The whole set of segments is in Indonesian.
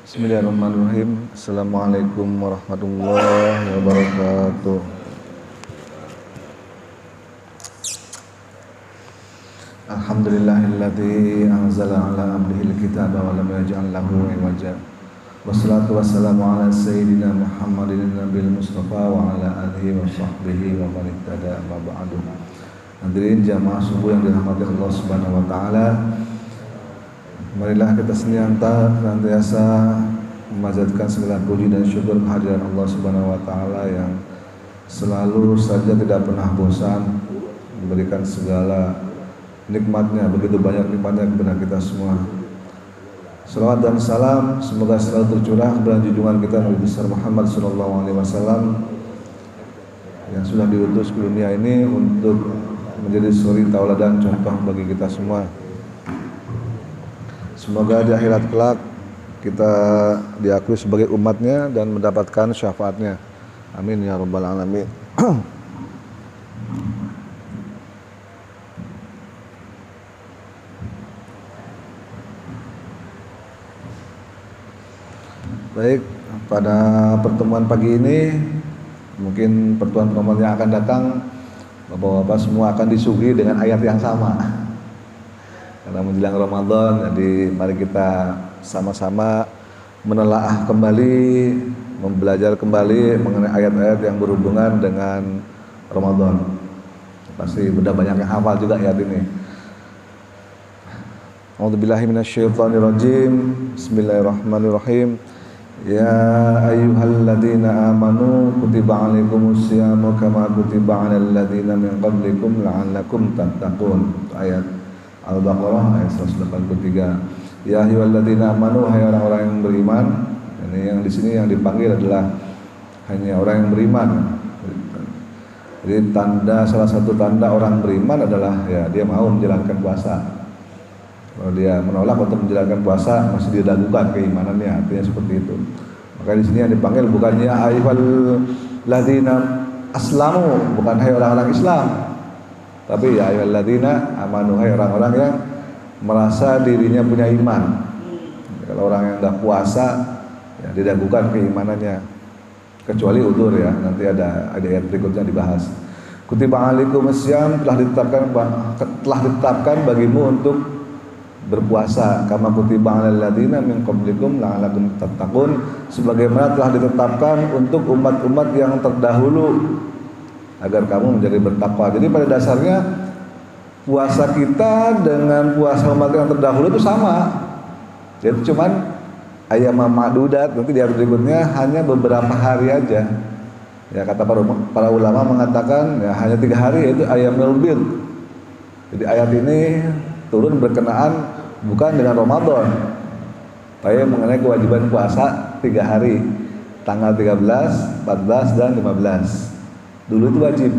Bismillahirrahmanirrahim. Assalamualaikum warahmatullahi wabarakatuh. Alhamdulillahilladzi anzala ala abdihil kitaba wa lam yaj'al lahu iwaja. Wassalatu wassalamu ala sayyidina Muhammadin nabiyil mustafa wa ala alihi wa sahbihi wa man ihtada amma ba'du. Hadirin jamaah subuh yang dirahmati Allah Subhanahu wa taala. Marilah kita senantiasa memanjatkan segala puji dan syukur kehadiran Allah Subhanahu wa taala yang selalu saja tidak pernah bosan memberikan segala nikmatnya, begitu banyak nikmatnya kepada kita semua. Salawat dan salam semoga selalu tercurah kepada junjungan kita Nabi besar Muhammad sallallahu alaihi wasallam yang sudah diutus ke dunia ini untuk menjadi suri tauladan contoh bagi kita semua. Semoga di akhirat kelak kita diakui sebagai umatnya dan mendapatkan syafaatnya. Amin ya rabbal alamin. Baik, pada pertemuan pagi ini mungkin pertemuan yang akan datang Bapak-bapak semua akan disuguhi dengan ayat yang sama. Karena menjelang Ramadan, jadi mari kita sama-sama menelaah kembali, belajar kembali mengenai ayat-ayat yang berhubungan dengan Ramadan. Pasti udah banyak yang hafal juga ayat ini. A'udzubillahi minasyaitonirrajim. Bismillahirrahmanirrahim. Ya ayyuhalladzina amanu kutiba alaikumus syiyamu kama kutiba alal ladzina min qablikum la'allakum tattaqun. Ayat Al-Baqarah ayat 183. Ya ayyuhalladzina amanu, hai orang-orang yang beriman. Ini yang di sini yang dipanggil adalah hanya orang yang beriman. Jadi salah satu tanda orang beriman adalah ya dia mau menjalankan puasa. Kalau dia menolak untuk menjalankan puasa masih diragukan keimanannya, artinya seperti itu. Maka di sini yang dipanggil bukan ya ayyuhalladzina aslamu, bukan hai orang-orang Islam. Tapi ya ayyuhalladzina amanu, hai orang-orang yang merasa dirinya punya iman. Kalau orang yang enggak puasa ya diragukan keimanannya. Kecuali udzur ya, nanti ada ayat berikutnya dibahas. Kutiba alaikumus syiyam, telah ditetapkan bagimu untuk berpuasa kama kutiba alal ladzina min qablikum la'allakum tattaqun, sebagaimana telah ditetapkan untuk umat-umat yang terdahulu agar kamu menjadi bertakwa. Jadi pada dasarnya puasa kita dengan puasa umat yang terdahulu itu sama. Jadi cuman ayyamam ma'dudat, nanti di ayat berikutnya hanya beberapa hari aja. Ya kata para ulama mengatakan ya hanya 3 hari, yaitu ayyamul bid. Jadi ayat ini turun berkenaan bukan dengan Ramadan, tapi mengenai kewajiban puasa 3 hari, tanggal 13, 14 dan 15. Dulu itu wajib.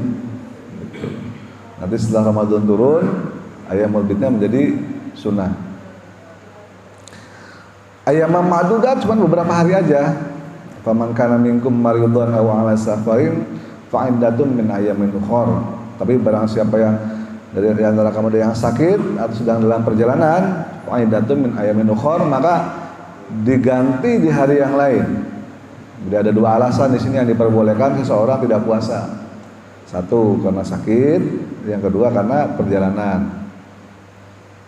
Nanti setelah Ramadan turun, ayyamul bidnya menjadi sunnah. Ayyamam ma'dudat cuma beberapa hari aja. Faman kana minkum maridun aw 'ala safarin fa iddatun min ayyamin ukhra. Tapi barang siapa yang dari antara kamu ada yang sakit atau sedang dalam perjalanan, fa iddatun min ayyamin ukhra, maka diganti di hari yang lain. Jadi ada 2 alasan di sini yang diperbolehkan seseorang tidak puasa. Satu karena sakit, yang kedua karena perjalanan.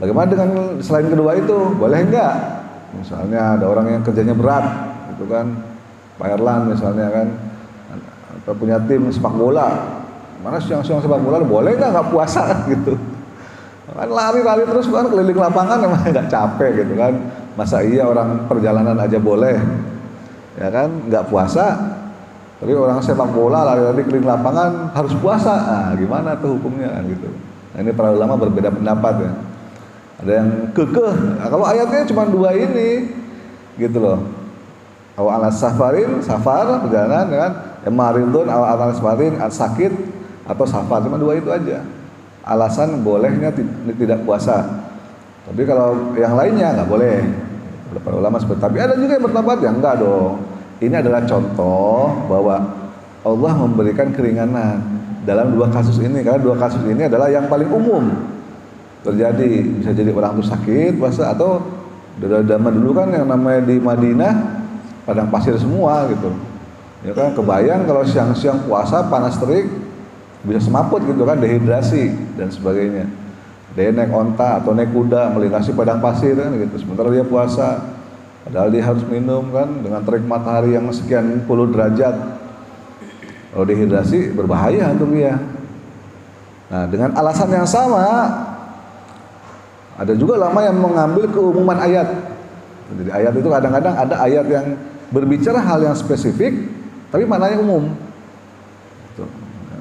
Bagaimana dengan selain kedua itu? Boleh enggak? Misalnya ada orang yang kerjanya berat, gitu kan? Pak Erlan misalnya kan, atau punya tim sepak bola. Mana siang-siang sepak bola boleh enggak puasa gitu? Kan lari-lari terus kan keliling lapangan, emang enggak capek gitu kan? Masa iya orang perjalanan aja boleh? Ya kan, nggak puasa, tapi orang sepak bola lari-lari keliling lapangan harus puasa. Nah, gimana tuh hukumnya kan gitu. Nah, ini para ulama berbeda pendapat ya. Ada yang kekeh. Nah, kalau ayatnya cuma 2 ini, gitu loh. Aw ala safarin, safar perjalanan kan, maridun aw ala safarin, sakit atau safar, cuma 2 itu aja. Alasan bolehnya tidak puasa. Tapi kalau yang lainnya nggak boleh. Para ulama seperti, tapi ada juga yang berpendapat ya enggak dong. Ini adalah contoh bahwa Allah memberikan keringanan dalam 2 kasus ini, karena 2 kasus ini adalah yang paling umum terjadi. Bisa jadi orang itu sakit puasa atau Dari zaman dulu kan yang namanya di Madinah padang pasir semua gitu. Ya kan, kebayang kalau siang-siang puasa panas terik bisa semaput gitu kan, dehidrasi dan sebagainya. Dia naik onta atau naik kuda melintasi padang pasir kan gitu. Sementara dia puasa, padahal dia harus minum kan dengan terik matahari yang sekian puluh derajat. Kalau dehidrasi berbahaya untuk dia. Nah, dengan alasan yang sama, ada juga ulama yang mengambil keumuman ayat. Jadi ayat itu kadang-kadang ada ayat yang berbicara hal yang spesifik, tapi maknanya umum. Tuh.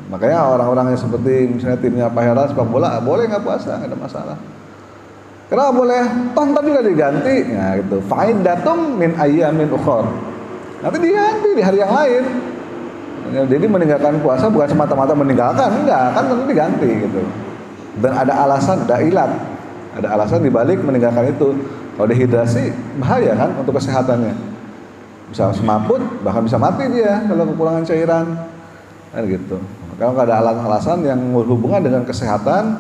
Makanya orang-orang yang seperti misalnya timnya Pak Hera sepak bola, boleh nggak puasa, nggak ada masalah. Kenapa boleh? Tonton juga diganti. Nah gitu. Faidatum min ayyamin ukhor. Nanti diganti di hari yang lain. Jadi meninggalkan puasa bukan semata-mata meninggalkan, enggak, kan nanti diganti gitu. Dan ada alasan, ada ilat. Ada alasan dibalik meninggalkan itu. Kalau dehidrasi bahaya kan untuk kesehatannya. Bisa semaput, bahkan bisa mati dia kalau kekurangan cairan. Kan gitu. Kalau nggak ada alasan yang berhubungan dengan kesehatan,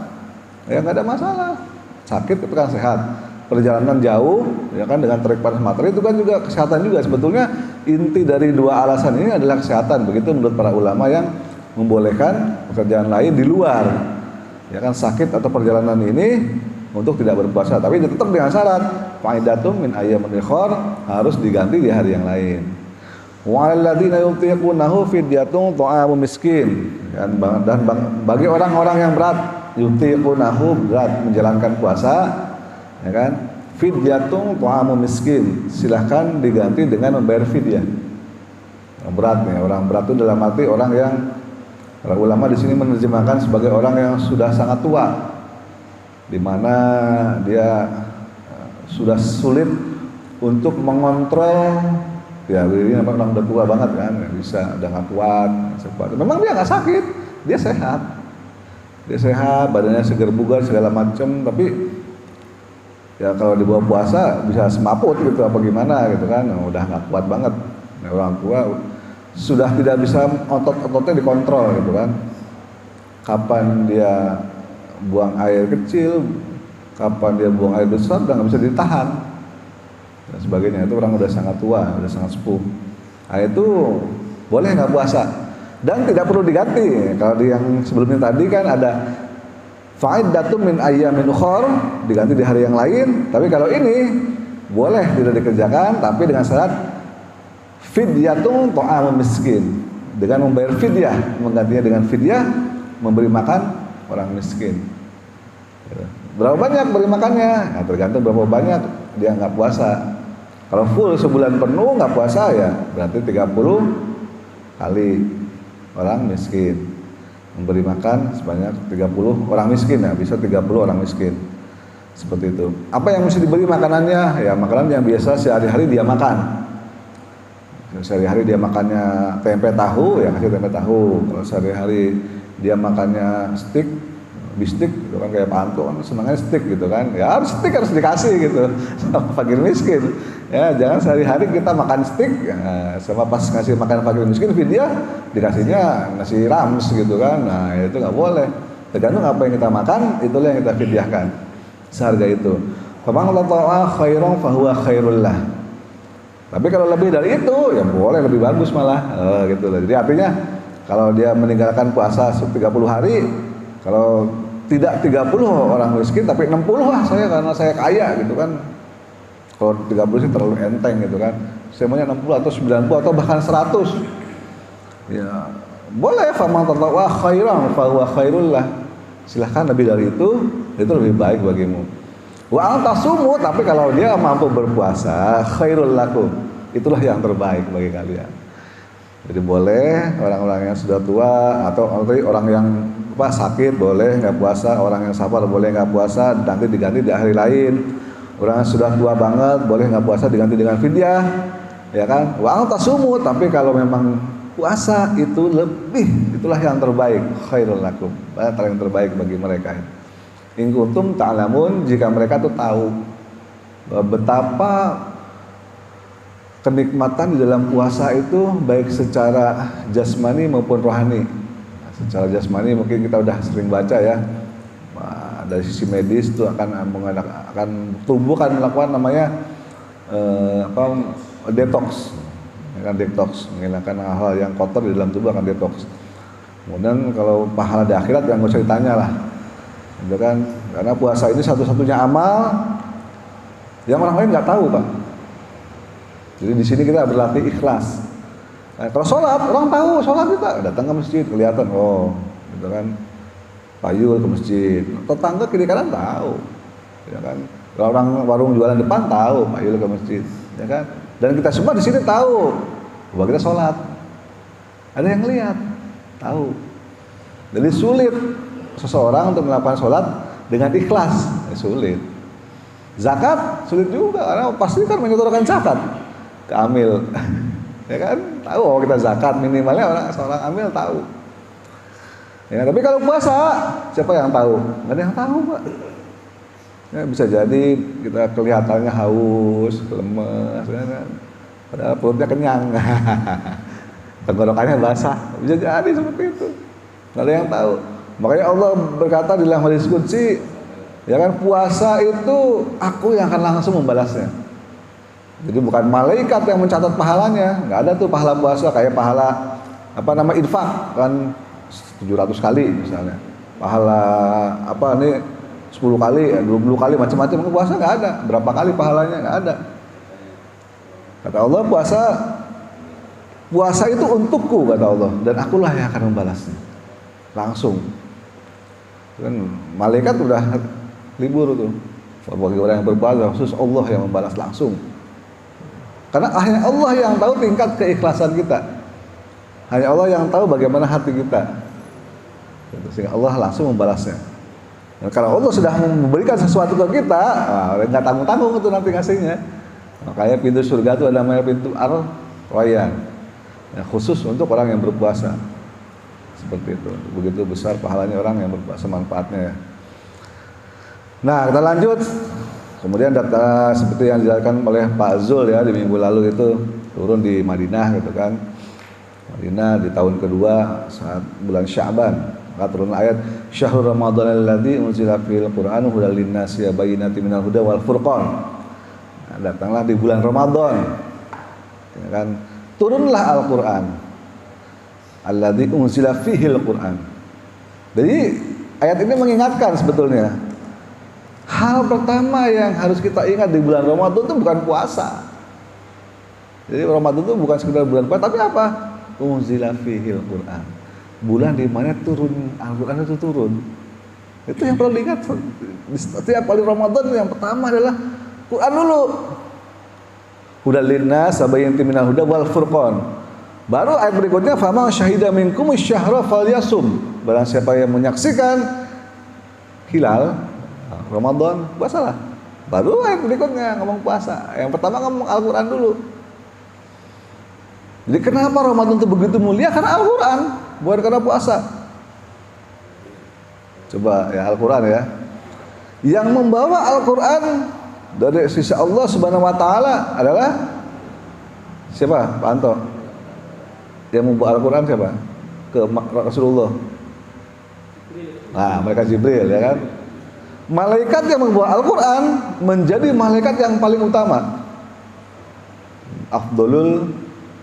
ya nggak ada masalah. Sakit itu kan sehat. Perjalanan jauh, ya kan dengan terik panas matahari itu kan juga kesehatan juga. Sebetulnya inti dari dua alasan ini adalah kesehatan. Begitu menurut para ulama yang membolehkan pekerjaan lain di luar. Ya kan sakit atau perjalanan ini untuk tidak berpuasa, tapi tetap dengan syarat faidatum min ayyamin ukhor, harus diganti di hari yang lain. Wa alladzina yutiqunahu fidyatun ta'amu miskin. Dan bagi orang-orang yang berat, yutiqunahu berat menjalankan puasa, ya kan? Fidyatun ta'amu miskin. Silahkan diganti dengan membayar fidyah. Yang berat nih, orang berat itu dalam arti orang yang para ulama di sini menerjemahkan sebagai orang yang sudah sangat tua, di mana dia sudah sulit untuk mengontrol. Ya ini memang orang udah tua banget kan, nggak bisa, udah nggak kuat. Memang dia nggak sakit, dia sehat, badannya segar bugar segala macam, tapi ya kalau dibawa puasa bisa semaput gitu apa gimana gitu kan, udah nggak kuat banget. Nah, orang tua sudah tidak bisa otot-ototnya dikontrol gitu kan. Kapan dia buang air kecil, kapan dia buang air besar, udah nggak bisa ditahan dan sebagainya. Itu orang udah sangat tua, udah sangat sepuh. Nah itu boleh nggak puasa dan tidak perlu diganti. Kalau di yang sebelumnya tadi kan ada faidatum min ayyamin ukhor, diganti di hari yang lain. Tapi kalau ini boleh tidak dikerjakan, tapi dengan syarat fidyatun ta'amu miskin, dengan membayar fidyah, menggantinya dengan fidyah memberi makan orang miskin. Berapa banyak beri makannya? Nah, tergantung berapa banyak dia nggak puasa. Kalau full sebulan penuh nggak puasa ya berarti 30 kali orang miskin. Memberi makan sebanyak 30 orang miskin, ya bisa 30 orang miskin. Seperti itu. Apa yang mesti diberi makanannya? Ya makanan yang biasa sehari-hari dia makan. Sehari-hari dia makannya tempe tahu, ya kasih tempe tahu. Kalau sehari-hari dia makannya steak, bistik gitu kan, kayak Pak Anto kan senangnya steak gitu kan, ya harus steak harus dikasih gitu sama fakir miskin. Ya jangan sehari-hari kita makan steak ya, sama pas ngasih makan fakir miskin dia dikasihnya nasi rams gitu kan. Nah itu nggak boleh, tergantung apa yang kita makan itulah yang kita fidyahkan seharga itu. Faman lata'a khairan fahuwa khairul lah. Tapi kalau lebih dari itu ya boleh, lebih bagus malah gitu loh. Jadi artinya kalau dia meninggalkan puasa 30 hari, kalau tidak 30 orang miskin tapi 60 lah saya karena saya kaya gitu kan. Kalau 30 sih terlalu enteng gitu kan. Saya maunya 60 atau 90 atau bahkan 100. Ya, boleh faman tatawwa khairan fa huwa khairul lah. Silahkan lebih dari itu lebih baik bagimu. Wa antasumu, tapi kalau dia mampu berpuasa khairul lakum. Itulah yang terbaik bagi kalian. Jadi boleh orang-orang yang sudah tua atau orang yang sakit boleh nggak puasa, orang yang sabar boleh nggak puasa, nanti diganti di hari lain. Orang yang sudah tua banget boleh nggak puasa, diganti dengan fidyah, ya kan? Wa antasumu, tapi kalau memang puasa itu lebih, itulah yang terbaik, khairul lakum, yang terbaik bagi mereka. In kuntum ta'lamun, jika mereka tuh tahu betapa kenikmatan di dalam puasa itu baik secara jasmani maupun rohani. Secara jasmani mungkin kita udah sering baca ya, dari sisi medis itu akan tubuh kan melakukan namanya detox, akan detox, menghilangkan hal-hal yang kotor di dalam tubuh, akan detox. Kemudian kalau pahala di akhirat yang nggak usah ditanya lah, gitu kan? Karena puasa ini satu-satunya amal yang orang lain nggak tahu, Pak. Jadi di sini kita berlatih ikhlas. Nah, kalau sholat, orang tahu sholat kita datang ke masjid, kelihatan, oh, gitu kan? Payul ke masjid, tetangga kiri kanan tahu, ya kan? Kalau orang warung jualan depan tahu payul ke masjid, ya kan? Dan kita semua di sini tahu bahwa kita sholat. Ada yang lihat, tahu. Jadi sulit seseorang untuk melakukan sholat dengan ikhlas, sulit. Zakat sulit juga, karena pasti kan menyetorkan zakat ke amil, ya kan? Tahu bahwa kita zakat minimalnya seorang amil tahu. Ya, tapi kalau puasa, siapa yang tahu? Nggak ada yang tahu, Pak. Ya, bisa jadi kita kelihatannya haus, lemes, ya kan? Padahal perutnya kenyang, tenggorokannya basah. Bisa jadi seperti itu. Nggak ada yang tahu. Makanya Allah berkata di dalam hadis qudsi, ya kan, puasa itu aku yang akan langsung membalasnya. Jadi bukan malaikat yang mencatat pahalanya, nggak ada tuh pahala puasa kayak pahala infak kan. 700 kali misalnya, pahala 10 kali, 20 kali, macam-macam. Puasa nggak ada, berapa kali pahalanya nggak ada. Kata Allah, puasa itu untukku, kata Allah, dan akulah yang akan membalasnya langsung. Kan malaikat udah libur tuh, bagi orang yang berpuasa khusus Allah yang membalas langsung, karena hanya Allah yang tahu tingkat keikhlasan kita. Hanya Allah yang tahu bagaimana hati kita, sehingga Allah langsung membalasnya. Dan kalau Allah sudah memberikan sesuatu ke kita, nggak tanggung-tanggung itu nanti ngasihnya. Makanya pintu surga itu ada namanya pintu Ar-Rayyan, ya, khusus untuk orang yang berpuasa. Seperti itu. Begitu besar pahalanya orang yang berpuasa, manfaatnya. Nah, kita lanjut. Kemudian data seperti yang dijelaskan oleh Pak Zul ya di minggu lalu itu, turun di Madinah gitu kan. Madinah di tahun kedua saat bulan Sya'ban, maka turun ayat Syahrul Ramadhanal ladzi unzila fihil Qur'anu hudal linnasi wa bayyinatin minal huda wal furqan. Nah, datanglah di bulan Ramadan, ya kan, turunlah Al-Qur'an. Alladzi unzila fihil Qur'an. Jadi ayat ini mengingatkan sebetulnya hal pertama yang harus kita ingat di bulan Ramadan itu bukan puasa. Jadi Ramadan itu bukan sekedar bulan puasa, tapi apa? Unzila fihil Qur'an, bulan di mana turun Al-Qur'an itu turun. Itu yang perlu diingat. Setiap kali Ramadan yang pertama adalah Qur'an dulu. Hudal linnas wa bayyinatin minal huda wal furqan. Baru ayat berikutnya faman syahida minkum syahra falyasum. Barang siapa yang menyaksikan hilal Ramadan, puasalah. Baru ayat berikutnya ngomong puasa. Yang pertama ngomong Al-Qur'an dulu. Jadi kenapa Ramadan itu begitu mulia? Karena Al-Quran, bukan karena puasa. Coba ya Al-Quran ya. Yang membawa Al-Quran dari sisi Allah Subhanahu Wa Taala adalah siapa? Pak Anto. Yang membawa Al-Quran siapa? Ke Rasulullah. Nah, mereka Jibril ya kan. Malaikat yang membawa Al-Quran menjadi malaikat yang paling utama. Afdolul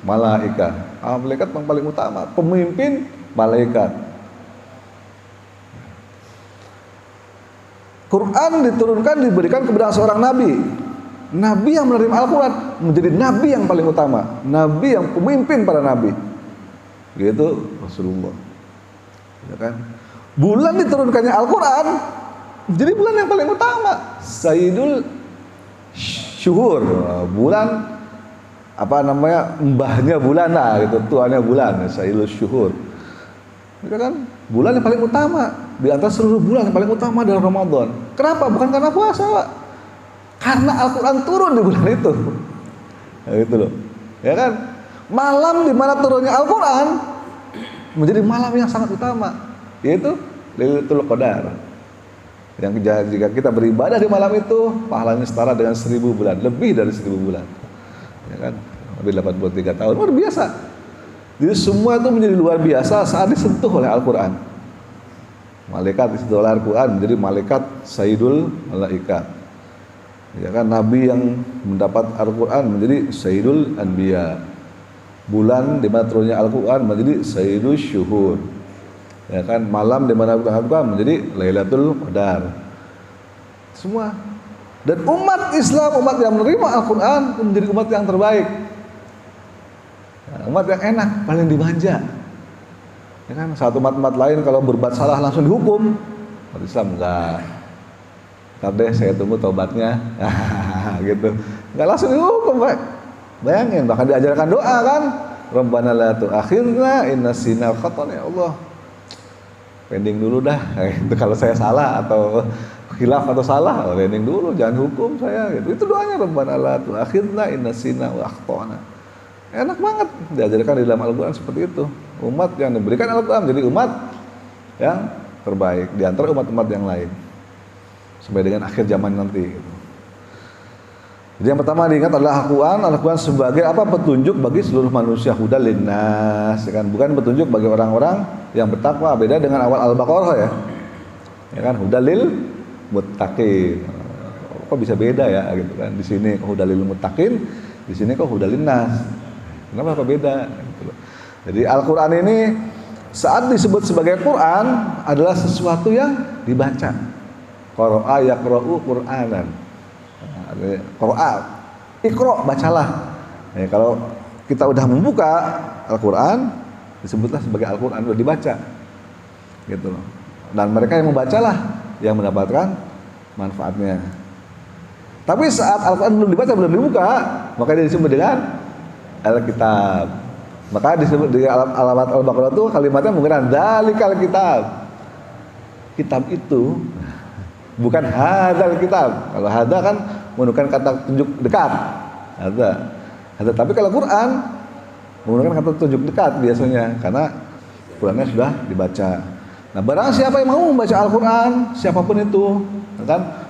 malaikat, malaikat yang paling utama, pemimpin malaikat. Quran diturunkan, diberikan kepada seorang nabi. Nabi yang menerima Al-Quran menjadi nabi yang paling utama, nabi yang pemimpin para nabi, yaitu Rasulullah. Ya kan? Bulan diturunkannya Al-Quran jadi bulan yang paling utama, Sayyidul Syuhur, bulan mbahnya bulan lah gitu, tuannya bulan, Sayyidul Syuhur. Itu kan bulan yang paling utama di antara seluruh bulan, yang paling utama adalah Ramadan. Kenapa? Bukan karena puasa, Pak. Karena Al-Quran turun di bulan itu. Ya gitu loh. Ya kan? Malam di mana turunnya Al-Quran menjadi malam yang sangat utama, yaitu Lailatul Qadar. Yang jika kita beribadah di malam itu, pahalanya setara dengan 1000 bulan, lebih dari 1000 bulan. Ya kan, lebih 83 tahun, luar biasa. Jadi semua itu menjadi luar biasa saat disentuh oleh Al-Quran. Malaikat disentuh oleh Al-Quran, jadi malaikat Sayyidul Malaikat. Ya kan, nabi yang mendapat Al-Qur'an menjadi Sayyidul Anbiya. Bulan di mana turunnya Al-Qur'an menjadi Sayyidul Syuhur. Ya kan, malam di mana Al-Qur'an menjadi Lailatul Qadar. Semua. Dan umat Islam, umat yang menerima Al-Qur'an menjadi umat yang terbaik. Nah, umat yang enak, paling dimanja. Ya kan, satu umat-umat lain kalau berbuat salah langsung dihukum. Umat Islam enggak. Ntar deh saya tunggu taubatnya. Gitu. Enggak langsung dihukum, Pak. Bayangin, bahkan diajarkan doa kan. Rabbana la tu'akhirna in nasina khata'na, ya Allah. Pending dulu dah. Itu kalau saya salah atau khilaf atau salah, pending dulu, jangan hukum saya gitu. Itu doanya, Rabbana la tu'akhirna in nasina wa akhtana. Enak banget diajarkan di dalam Al-Qur'an seperti itu. Umat yang diberikan Al-Qur'an jadi umat yang terbaik di antara umat-umat yang lain sampai dengan akhir zaman nanti gitu. Jadi yang pertama diingat adalah Al-Qur'an sebagai apa? Petunjuk bagi seluruh manusia, hudal linnas, ya kan? Bukan petunjuk bagi orang-orang yang bertakwa. Beda dengan awal Al-Baqarah ya. Ya kan, hudal lil muttaqin. Kok bisa beda ya gitu kan? Di sini kok hudal lil muttaqin, di sini kok hudal linnas. Kenapa apa beda gitu. Jadi Al-Qur'an ini saat disebut sebagai Quran adalah sesuatu yang dibaca. Qara'a yaqra'u Qur'anan. Qara'a, Iqra, bacalah. Ya, kalau kita udah membuka Al-Qur'an disebutlah sebagai Al-Qur'an, udah dibaca. Gitu loh. Dan mereka yang membacalah yang mendapatkan manfaatnya. Tapi saat Al-Qur'an belum dibaca, belum dibuka, maka dia disebut dengan Al-Kitab. Maka disebut di alamat Al-Baqarah itu kalimatnya menggunakan dalikal kitab. Kitab itu bukan hadzal kitab. Kalau hadza kan menggunakan kata tunjuk dekat. Hadza. Tapi kalau Quran menggunakan kata tunjuk dekat biasanya karena Qurannya sudah dibaca. Nah, barang siapa yang mau membaca Al-Quran, siapapun itu, kan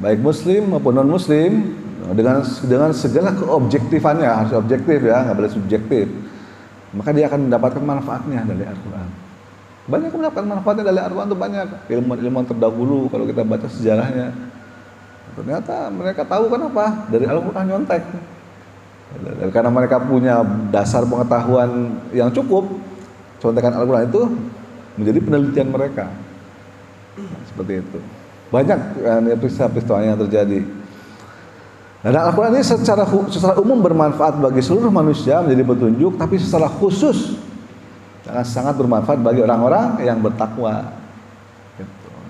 baik muslim maupun non muslim, dengan segala keobjektifannya, harus objektif ya, nggak boleh subjektif, maka dia akan mendapatkan manfaatnya dari Al-Quran. Banyak yang mendapatkan manfaatnya dari Al-Quran itu banyak. Ilmu-ilmu terdahulu kalau kita baca sejarahnya, ternyata mereka tahu kenapa dari Al-Quran nyontek. Dan karena mereka punya dasar pengetahuan yang cukup, contekan Al-Quran itu menjadi penelitian mereka. Nah, seperti itu. Banyak peristiwa-peristiwa yang terjadi. Dan Al-Quran ini secara umum bermanfaat bagi seluruh manusia, menjadi petunjuk, tapi secara khusus sangat bermanfaat bagi orang-orang yang bertakwa.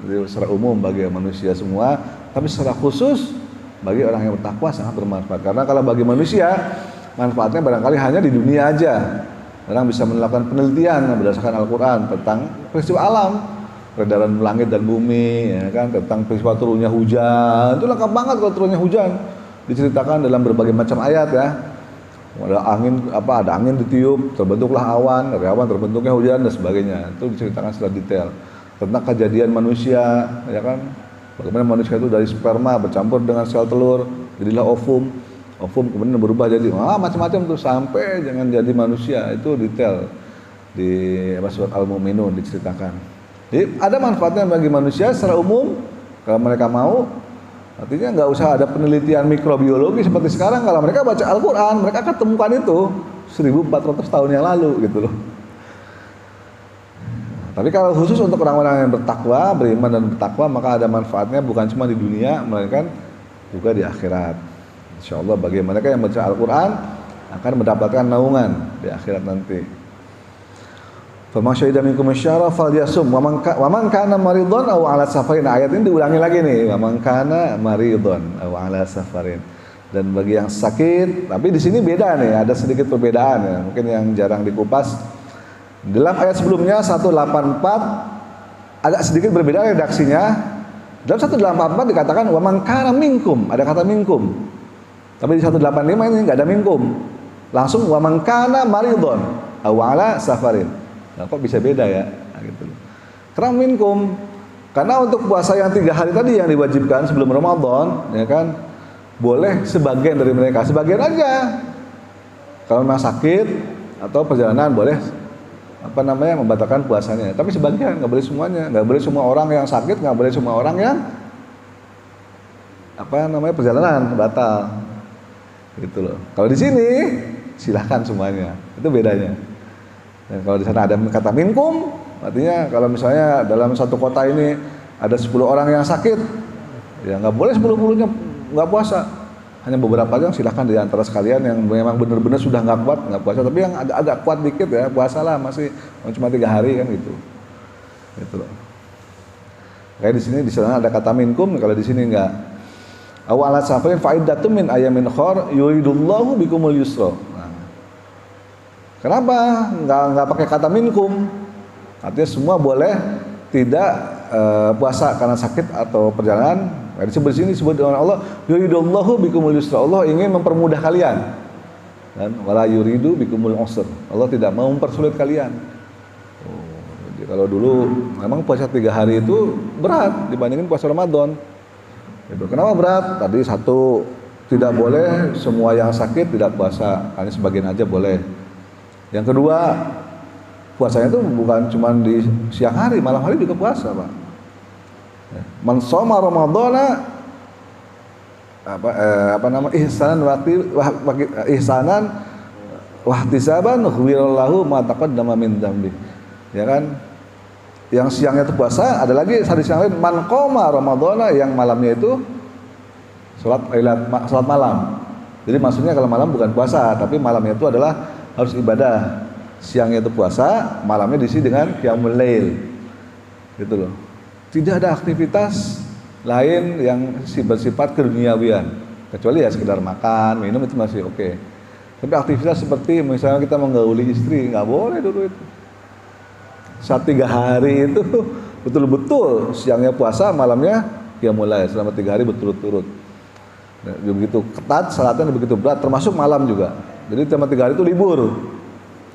Jadi secara umum bagi manusia semua, tapi secara khusus bagi orang yang bertakwa sangat bermanfaat. Karena kalau bagi manusia manfaatnya barangkali hanya di dunia aja. Orang bisa melakukan penelitian berdasarkan Al-Quran tentang peristiwa alam, peredaran langit dan bumi, ya kan, tentang peristiwa turunnya hujan. Itu lengkap banget kalau turunnya hujan, diceritakan dalam berbagai macam ayat ya. Ada angin ditiup, terbentuklah awan, dari awan terbentuknya hujan dan sebagainya. Itu diceritakan secara detail tentang kejadian manusia, ya kan, bagaimana manusia itu dari sperma bercampur dengan sel telur, jadilah ovum kemudian berubah jadi macam-macam tuh sampai jangan jadi manusia. Itu detail di surat Al-Mu'minun diceritakan. Jadi ada manfaatnya bagi manusia secara umum kalau mereka mau. Artinya nggak usah ada penelitian mikrobiologi seperti sekarang. Kalau mereka baca Al-Quran, mereka akan temukan itu 1400 tahun yang lalu gitu loh. Tapi kalau khusus untuk orang-orang yang bertakwa, beriman dan bertakwa, maka ada manfaatnya bukan cuma di dunia, melainkan juga di akhirat. InsyaAllah bagi mereka yang baca Al-Quran akan mendapatkan naungan di akhirat nanti. Faman syahida minkum asyara falyasum wa man kana maridun aw ala safarin. Ayat ini diulangi lagi nih, wa man kana maridun aw ala safarin. Dan bagi yang sakit, tapi di sini beda nih, ada sedikit perbedaan ya, mungkin yang jarang dikupas. Dalam ayat sebelumnya 184 agak sedikit berbeda redaksinya. Dalam 184 dikatakan wa man kana minkum, ada kata minkum. Tapi di 185 ini enggak ada minkum. Langsung wa man kana maridun aw ala safarin. Nah, kok bisa beda ya? Nah, gitu. Karena minkum, karena untuk puasa yang 3 hari tadi yang diwajibkan sebelum Ramadan, ya kan, boleh sebagian dari mereka, sebagian aja. Kalau memang sakit atau perjalanan boleh membatalkan puasanya. Tapi sebagian, nggak boleh semuanya, nggak boleh semua orang yang sakit, nggak boleh semua orang yang perjalanan batal. Gitu loh. Kalau di sini silahkan semuanya. Itu bedanya. Dan kalau di sana ada kata minkum, artinya kalau misalnya dalam satu kota ini ada 10 orang yang sakit, ya nggak boleh 10-10-nya nggak puasa. Hanya beberapa yang silahkan di antara sekalian yang memang benar-benar sudah nggak kuat nggak puasa. Tapi yang agak kuat dikit ya puasalah, masih cuma 3 hari kan gitu. Gitu loh. Kayak di sana ada kata minkum, kalau di sini enggak. Awalat safarin faidatun min ayamin khor yuridullahu bikumul yusra. Nah, kenapa enggak pakai kata minkum? Artinya semua boleh tidak puasa karena sakit atau perjalanan. Di sini disebut dengan Allah yuridullahu bikumul yusra. Allah ingin mempermudah kalian. Dan wala yuridu bikumul usr. Allah tidak mau mempersulit kalian. Kalau dulu memang puasa 3 hari itu berat dibandingin puasa Ramadan. Gitu. Kenapa berat? Tadi satu, tidak boleh semua yang sakit tidak puasa, hanya sebagian aja boleh. Yang kedua, puasanya itu bukan cuma di siang hari, malam hari juga puasa, Pak. Man shoma Ramadhana ihsanan wahtisaban ghufirallahu ma taqaddama min dzambi. Ya kan? Yang siangnya itu puasa, ada lagi hadis yang lain man qoma ramadhana, yang malamnya itu salat malam. Jadi maksudnya kalau malam bukan puasa, tapi malamnya itu adalah harus ibadah. Siangnya itu puasa, malamnya diisi dengan qiyamul lail. Gitu loh. Tidak ada aktivitas lain yang bersifat keduniawian, kecuali ya sekedar makan, minum itu masih oke. Tapi aktivitas seperti misalnya kita menggauli istri, nggak boleh dulu itu. Saat 3 hari itu betul-betul siangnya puasa, malamnya ya mulai selama 3 hari berturut-turut. Nah, begitu ketat, salatnya begitu berat, termasuk malam juga. Jadi selama 3 hari itu libur,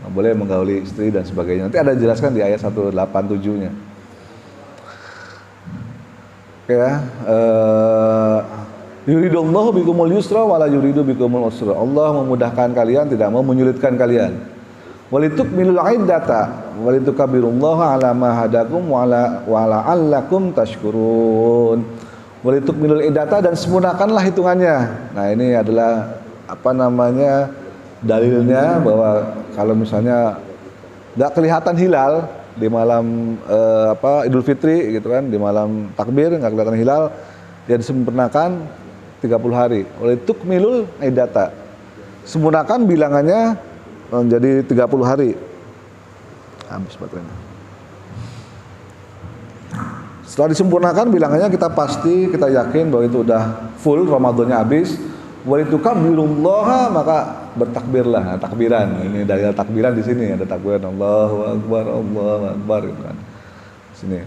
nggak boleh menggauli istri dan sebagainya. Nanti ada dijelaskan di ayat 187-nya. Oke ya. Yuridullahu bikumul yusra wala yuridu bikumul usra. Allah memudahkan kalian, tidak mau menyulitkan kalian. Walitukmilul iddata walitukabbirullaha ala ma hadakum wa la'allakum tashkurun. Walitukmilul iddata, dan sempurnakanlah hitungannya. Nah, ini adalah dalilnya bahwa kalau misalnya enggak kelihatan hilal di malam Idul Fitri gitu kan, di malam takbir enggak kelihatan hilal, ya disempurnakan 30 hari. Walitukmilul iddata. Sempurnakan bilangannya menjadi 30 hari. Habis baterainya. Setelah disempurnakan bilangannya, kita yakin bahwa itu udah full, Ramadannya habis. Wa litukabbirullaha, maka bertakbirlah. Nah, takbiran. Ini dari takbiran di sini ada takbiran Allahu Akbar gitu kan. Sini.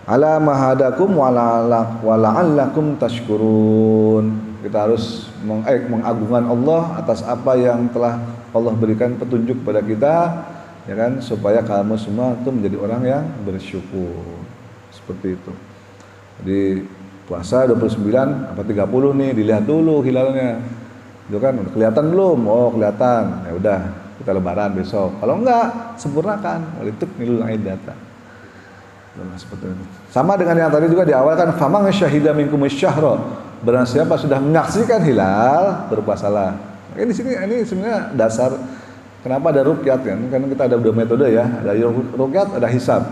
Ala mahadakum wa la'allakum tashkurun. Kita harus mengagungkan Allah atas apa yang telah Allah berikan petunjuk kepada kita, ya kan, supaya kamu semua itu menjadi orang yang bersyukur. Seperti itu. Jadi puasa 29 apa 30 nih, dilihat dulu hilalnya. Itu kan udah kelihatan belum? Oh, kelihatan. Ya udah, kita lebaran besok. Kalau enggak, sempurnakan. Walitukmilul iddata. Seperti itu. Sama dengan yang tadi juga di awal kan, faman syahida minkumus syahra. Barang siapa sudah menyaksikan hilal, berpuasalah. Ini di sini ini sebenarnya dasar kenapa ada ruqyat kan? Karena kita ada 2 metode ya. Ada ruqyat, ada hisab.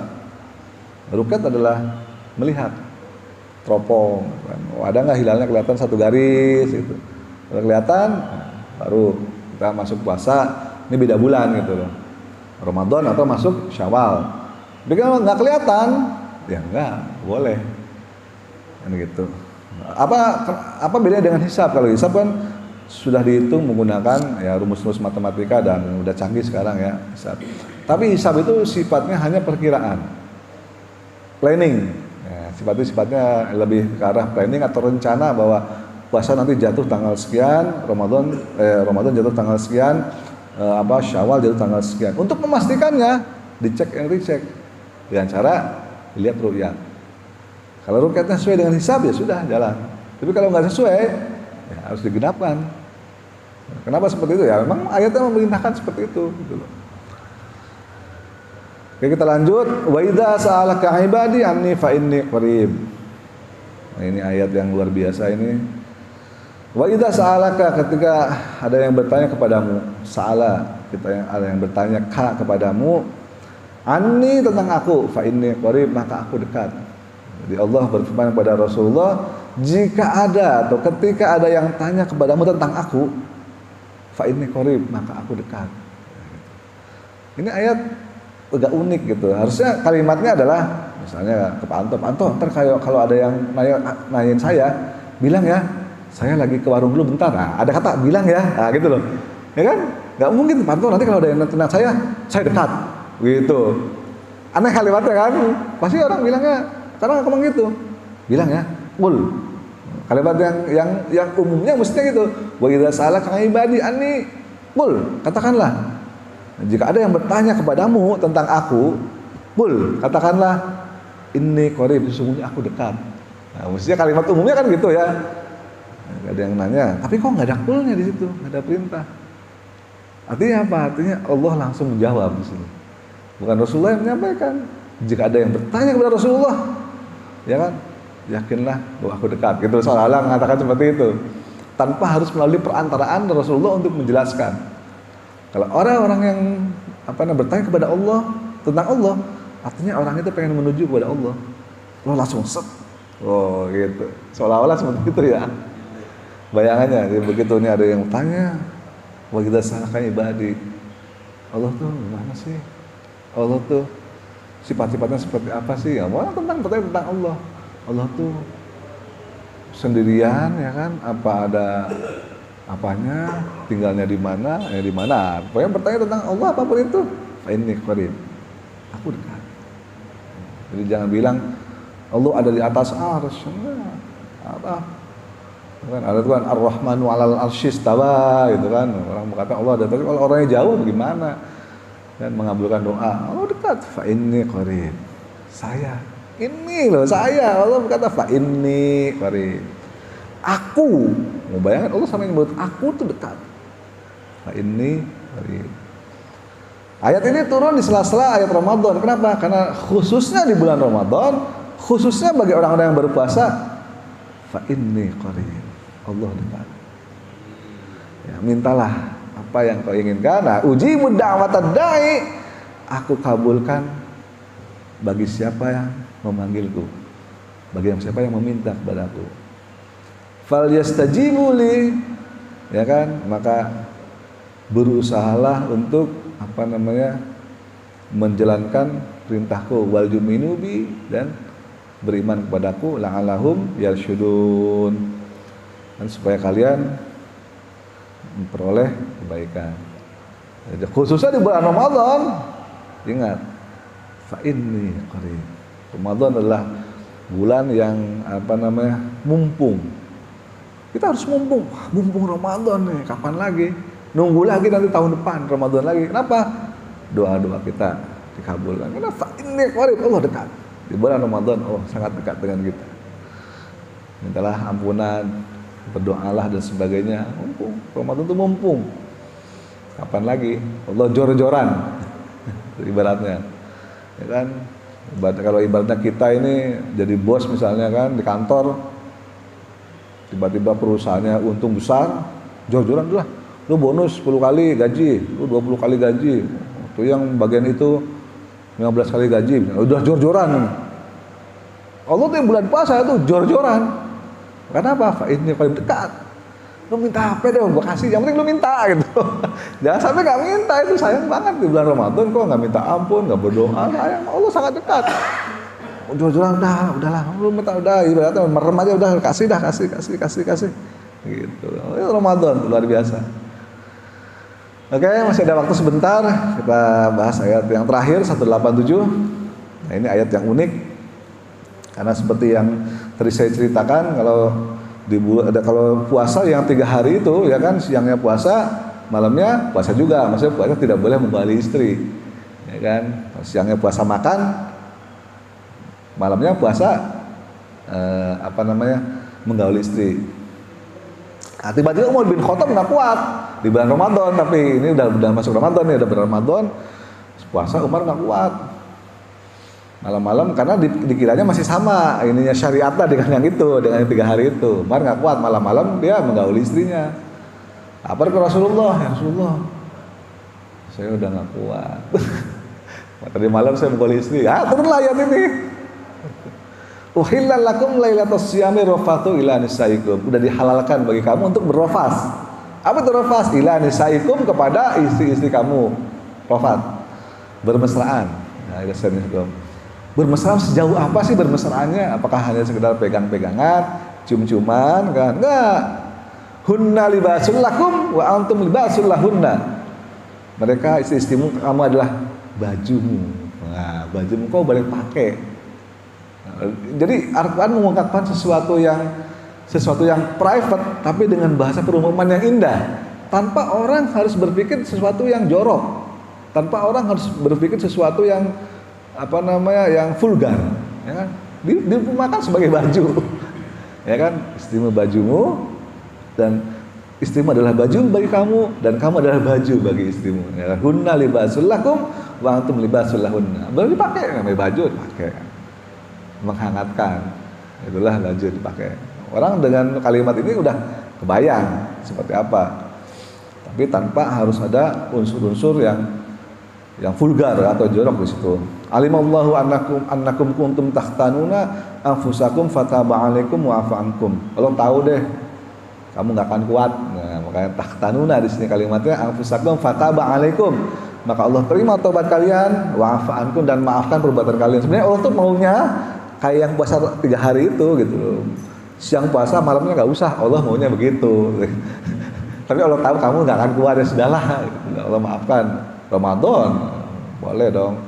Ruqyat adalah melihat teropong. Kan? Oh, ada nggak hilalnya kelihatan 1 garis gitu. Kalau kelihatan, baru kita masuk puasa. Ini beda bulan gitu loh. Ramadan atau masuk Syawal. Tapi kalau nggak kelihatan, ya nggak boleh. Kan gitu. Apa bedanya dengan hisab? Kalau hisab kan sudah dihitung menggunakan ya rumus-rumus matematika dan udah canggih sekarang ya hisab. Tapi hisab itu sifatnya hanya perkiraan, planning. Ya, sifatnya lebih ke arah planning atau rencana bahwa puasa nanti jatuh tanggal sekian, Ramadan jatuh tanggal sekian, Syawal jatuh tanggal sekian. Untuk memastikannya dicek and recheck dengan cara dilihat ruqyat. Kalau ruqyatnya sesuai dengan hisab ya sudah jalan. Tapi kalau nggak sesuai, ya harus digenapkan. Kenapa seperti itu? Ya memang ayatnya memerintahkan seperti itu gitu loh. Oke, kita lanjut. Wa idza sa'alaka ibadi anni fa inni qarib. Nah, ini ayat yang luar biasa ini. Wa idza sa'alaka, ketika ada yang bertanya kepadamu, sa'ala, ada yang bertanya kepadamu, anni, tentang aku, fa inni qarib, maka aku dekat. Jadi Allah berfirman kepada Rasulullah, jika ada atau ketika ada yang tanya kepadamu tentang aku, fa inni qarib, maka aku dekat. Ini ayat agak unik gitu. Harusnya kalimatnya adalah misalnya ke Pak Anto, ntar kalau ada yang nanyain saya, bilang ya, saya lagi ke warung dulu bentar. Nah, ada kata bilang ya, nah, gitu loh. Ya kan? Gak mungkin Pak Anto nanti kalau ada yang nanya saya dekat. Gitu. Aneh kalimatnya kan? Pasti orang bilangnya, karena ngomong gitu. Bilang ya, qul. Kalimat yang umumnya mestinya gitu. Wa idza sa'alaka ibadi anni qul, katakanlah. Jika ada yang bertanya kepadamu tentang aku, qul, katakanlah inni qarib, sesungguhnya aku dekat. Nah, mestinya kalimat umumnya kan gitu ya. Gak ada yang nanya, tapi kok nggak ada qulnya di situ, nggak ada perintah. Artinya apa? Artinya Allah langsung menjawab di sini. Bukan Rasulullah yang menyampaikan. Jika ada yang bertanya kepada Rasulullah, ya kan, yakinlah bahwa aku dekat. Gitu, seolah-olah mengatakan seperti itu, tanpa harus melalui perantaraan Rasulullah untuk menjelaskan. Kalau orang-orang yang bertanya kepada Allah tentang Allah, artinya orang itu pengen menuju kepada Allah. Allah langsung set. Oh gitu. Seolah-olah seperti itu ya. Bayangannya, jadi begitu ini ada yang tanya, wa idza sa'alaka ibadi, Allah tuh gimana sih? Allah tuh sifat-sifatnya seperti apa sih? Ya, mau bertanya tentang Allah. Allah tuh sendirian ya kan? Apa ada apanya, tinggalnya di mana, di mana. Pokoknya bertanya tentang Allah apapun itu, fa inni qarib, aku dekat. Jadi jangan bilang Allah ada di atas arsy. Apa? Kan ada tuh kan Ar-Rahmanu 'alal arsy istawa gitu kan. Orang berkata Allah ada, tapi kalau orangnya jauh bagaimana? Dan mengabulkan doa, Allah dekat, fa inni qarib. Saya, ini loh saya. Allah berkata fa inni qarib. Aku, mau bayangkan Allah sama yang menyebut aku tuh dekat. Nah ini ayat ini turun di sela-sela ayat Ramadan. Kenapa? Karena khususnya di bulan Ramadan, khususnya bagi orang-orang yang berpuasa, fa inni qarib, Allah dekat. Ya, mintalah apa yang kau inginkan. Nah, ujibu da'watad da'i, aku kabulkan bagi siapa yang memanggilku, bagi siapa yang meminta kepadaku. Fal yastajibu li, ya kan, maka berusahalah untuk menjalankan perintahku, wal juminu bi, dan beriman kepadaku, la'allahum yarsyudun, dan supaya kalian memperoleh kebaikan. Jadi, khususnya di bulan Ramadan, ingat, fa inni qarib. Ramadan adalah bulan yang mumpung. Kita harus mumpung Ramadan nih, kapan lagi? Nunggu lagi nanti tahun depan Ramadan lagi. Kenapa? Doa-doa kita dikabulkan. Karena fa inni qarib, Allah dekat. Di bulan Ramadan Allah sangat dekat dengan kita. Mintalah ampunan, berdoalah dan sebagainya. Mumpung Ramadan itu mumpung. Kapan lagi? Allah jor-joran ibaratnya. Ya kan? Kalau ibaratnya kita ini jadi bos misalnya kan di kantor, tiba-tiba perusahaannya untung besar, jor-joran lah, lu bonus 10 kali gaji, lu 20 kali gaji, itu yang bagian itu 15 kali gaji, udah jor-joran. Allah tuh bulan puasa itu jor-joran. Kenapa? Fa inni qarib, dekat. Lu minta apa deh, gua kasih, yang penting lu minta gitu. Jangan sampai gak minta, itu sayang banget di bulan Ramadan kok gak minta ampun, gak berdoa, sayang. Allah sangat dekat. Jual-jualan udahlah, lu minta udah, ibaratnya merem aja udah, kasih gitu. Itu Ramadan luar biasa. Oke, masih ada waktu sebentar, kita bahas ayat yang terakhir 187. Nah, ini ayat yang unik karena seperti yang tadi saya ceritakan, kalau puasa yang 3 hari itu ya kan, siangnya puasa, malamnya puasa juga. Maksudnya puasa tidak boleh membali istri, ya kan. Siangnya puasa makan, malamnya puasa menggauli istri. Nah, tiba-tiba Umar bin Khattab nggak kuat di bulan Ramadan, tapi ini udah masuk Ramadan nih, udah bulan Ramadan, puasa Umar nggak kuat. Malam-malam karena dikiranya masih sama ininya syariatnya dengan yang itu, dengan yang 3 hari itu. Umar nggak kuat, malam-malam dia menggauli istrinya. Apa ke Rasulullah? Ya Rasulullah, saya udah nggak kuat. Tadi malam saya menggauli istri. Turunlah ayat ini. Uhillal lakum lailatus siyami rafatu ila nisaikum. Udah dihalalkan bagi kamu untuk berrafas. Apa itu rafas? Ila nisaikum, kepada istri-istri kamu. Rafat, bermesraan. Nah, itu bermesraan sejauh apa sih bermesraannya? Apakah hanya sekedar pegang-pegangan, cium-ciuman kan? Enggak. Hunna libasul lakum wa antum libasul lahunna. Mereka istri-istrimu, kamu adalah bajumu. Nah, bajumu kau boleh pakai. Nah, jadi Al-Quran mengungkapkan sesuatu yang private tapi dengan bahasa perumpamaan yang indah, tanpa orang harus berpikir sesuatu yang jorok, tanpa orang harus berpikir sesuatu yang yang vulgar, ya kan? Diumpamakan sebagai baju, ya kan? Istrimu bajumu, dan istrimu adalah baju bagi kamu, dan kamu adalah baju bagi istrimu. Ya kan? Hunna libasul lakum wa antum libasul lahunna. Boleh dipakai, namanya baju dipakai, menghangatkan. Itulah baju dipakai. Orang dengan kalimat ini udah kebayang seperti apa, tapi tanpa harus ada unsur-unsur yang vulgar atau jorok di situ. Alimallahu annakum kuntum takhtanuna anfusakum fataba alaikum wa afa ankum. Kalau tahu deh kamu nggak akan kuat. Nah, makanya takhtanuna di sini kalimatnya anfusakum fataba alaikum. Maka Allah terima taubat kalian, wa afa ankum, dan maafkan perbuatan kalian. Sebenarnya Allah tuh maunya kayak yang puasa 3 hari itu gitu. Siang puasa, malamnya nggak usah. Allah maunya begitu. Tapi Allah tahu kamu nggak akan kuat, ya sudahlah. Allah maafkan. Ramadan boleh dong.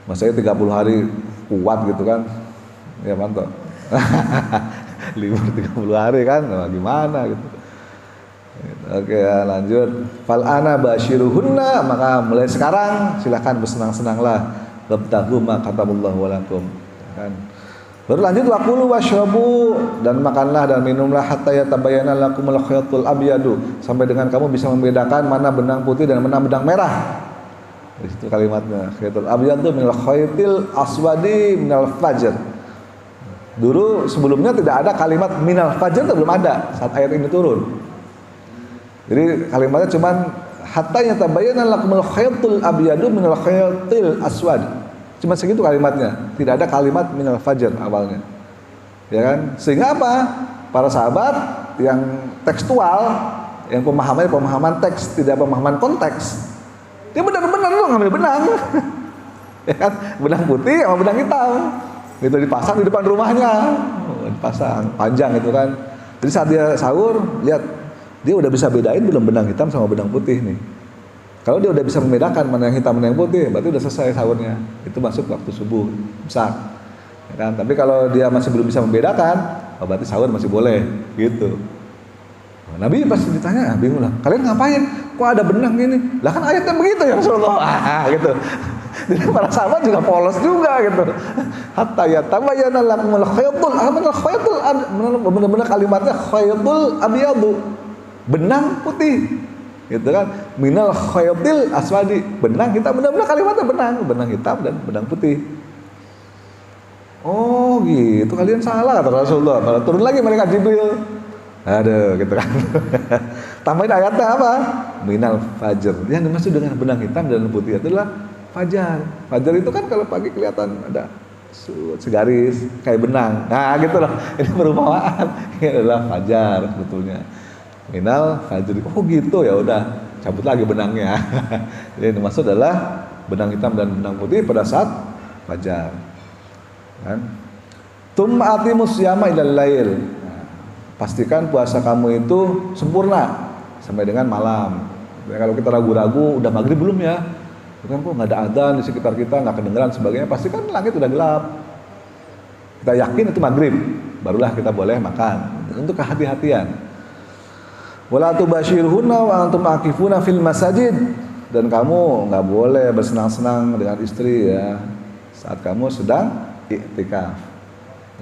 Masanya 30 hari kuat gitu kan. Ya mantap. Libur 30 hari kan, gimana gitu. Oke, ya, lanjut. Fal'ana basyiruhunna, maka mulai sekarang silakan bersenang-senanglah. Labtahu ma katabullahu walakum. Kan. Baru lanjut, wakulu washrabu, dan makanlah dan minumlah hatta yatabayyana lakumul khaytul abyadu, sampai dengan kamu bisa membedakan mana benang putih dan mana benang merah. Itu kalimatnya. Khaytul abyadu minal khaytil aswadi minal fajr. Dulu sebelumnya tidak ada kalimat minal fajr, itu belum ada saat ayat ini turun. Jadi kalimatnya cuman hatta yatabayyana lakumul khaytul abyadu minal khaytil aswad. Cuma segitu kalimatnya, tidak ada kalimat minal fajr awalnya, ya kan? Sehingga apa? Para sahabat yang tekstual, yang pemahaman teks, tidak pemahaman konteks, dia benar-benar lu ngambil benang, ya kan? Benang putih sama benang hitam, itu dipasang di depan rumahnya, dipasang panjang itu kan. Jadi saat dia sahur, lihat dia udah bisa bedain belum benang hitam sama benang putih nih. Kalau dia udah bisa membedakan mana yang hitam mana yang putih, berarti udah selesai sahurnya. Itu masuk waktu subuh besar, ya kan? Tapi kalau dia masih belum bisa membedakan, berarti sahur masih boleh, gitu. Nah, Nabi pas ditanya, bingung lah. Kalian ngapain? Kok ada benang gini? Lah kan ayatnya begitu ya Rasulullah. Gitu. Jadi para sahabat juga polos juga gitu. Hatta yatabayyana lakumul khaytul, benar-benar kalimatnya khaytul abyadu, benang putih. Gitu kan, minal khaytil aswadi, benang hitam, benar-benar kalimatnya benang hitam dan benang putih. Oh gitu, kalian salah kata Rasulullah. Kalau turun lagi malaikat Jibril, aduh gitu kan. Tambahin ayatnya apa? Minal fajr. Yang dimaksud dengan benang hitam dan putih adalah fajar. Fajar itu kan kalau pagi kelihatan ada segaris kayak benang. Nah gitu loh. Ini perumpamaan. Ini adalah fajar sebetulnya. Minal fajr. Oh gitu, ya udah cabut lagi benangnya. Jadi yang dimaksud adalah benang hitam dan benang putih pada saat fajar. Kan? Tsumma atimus siyama ilal lail. Pastikan puasa kamu itu sempurna sampai dengan malam. Ya, kalau kita ragu-ragu udah maghrib belum ya? Kan kok nggak ada adzan di sekitar kita, nggak kedengeran sebagainya, pasti kan langit udah gelap. Kita yakin itu maghrib, barulah kita boleh makan. Untuk kehati-hatian. Wala tubashirhunna wa antum aqifuna fil masajid, dan kamu nggak boleh bersenang-senang dengan istri ya saat kamu sedang iktikaf.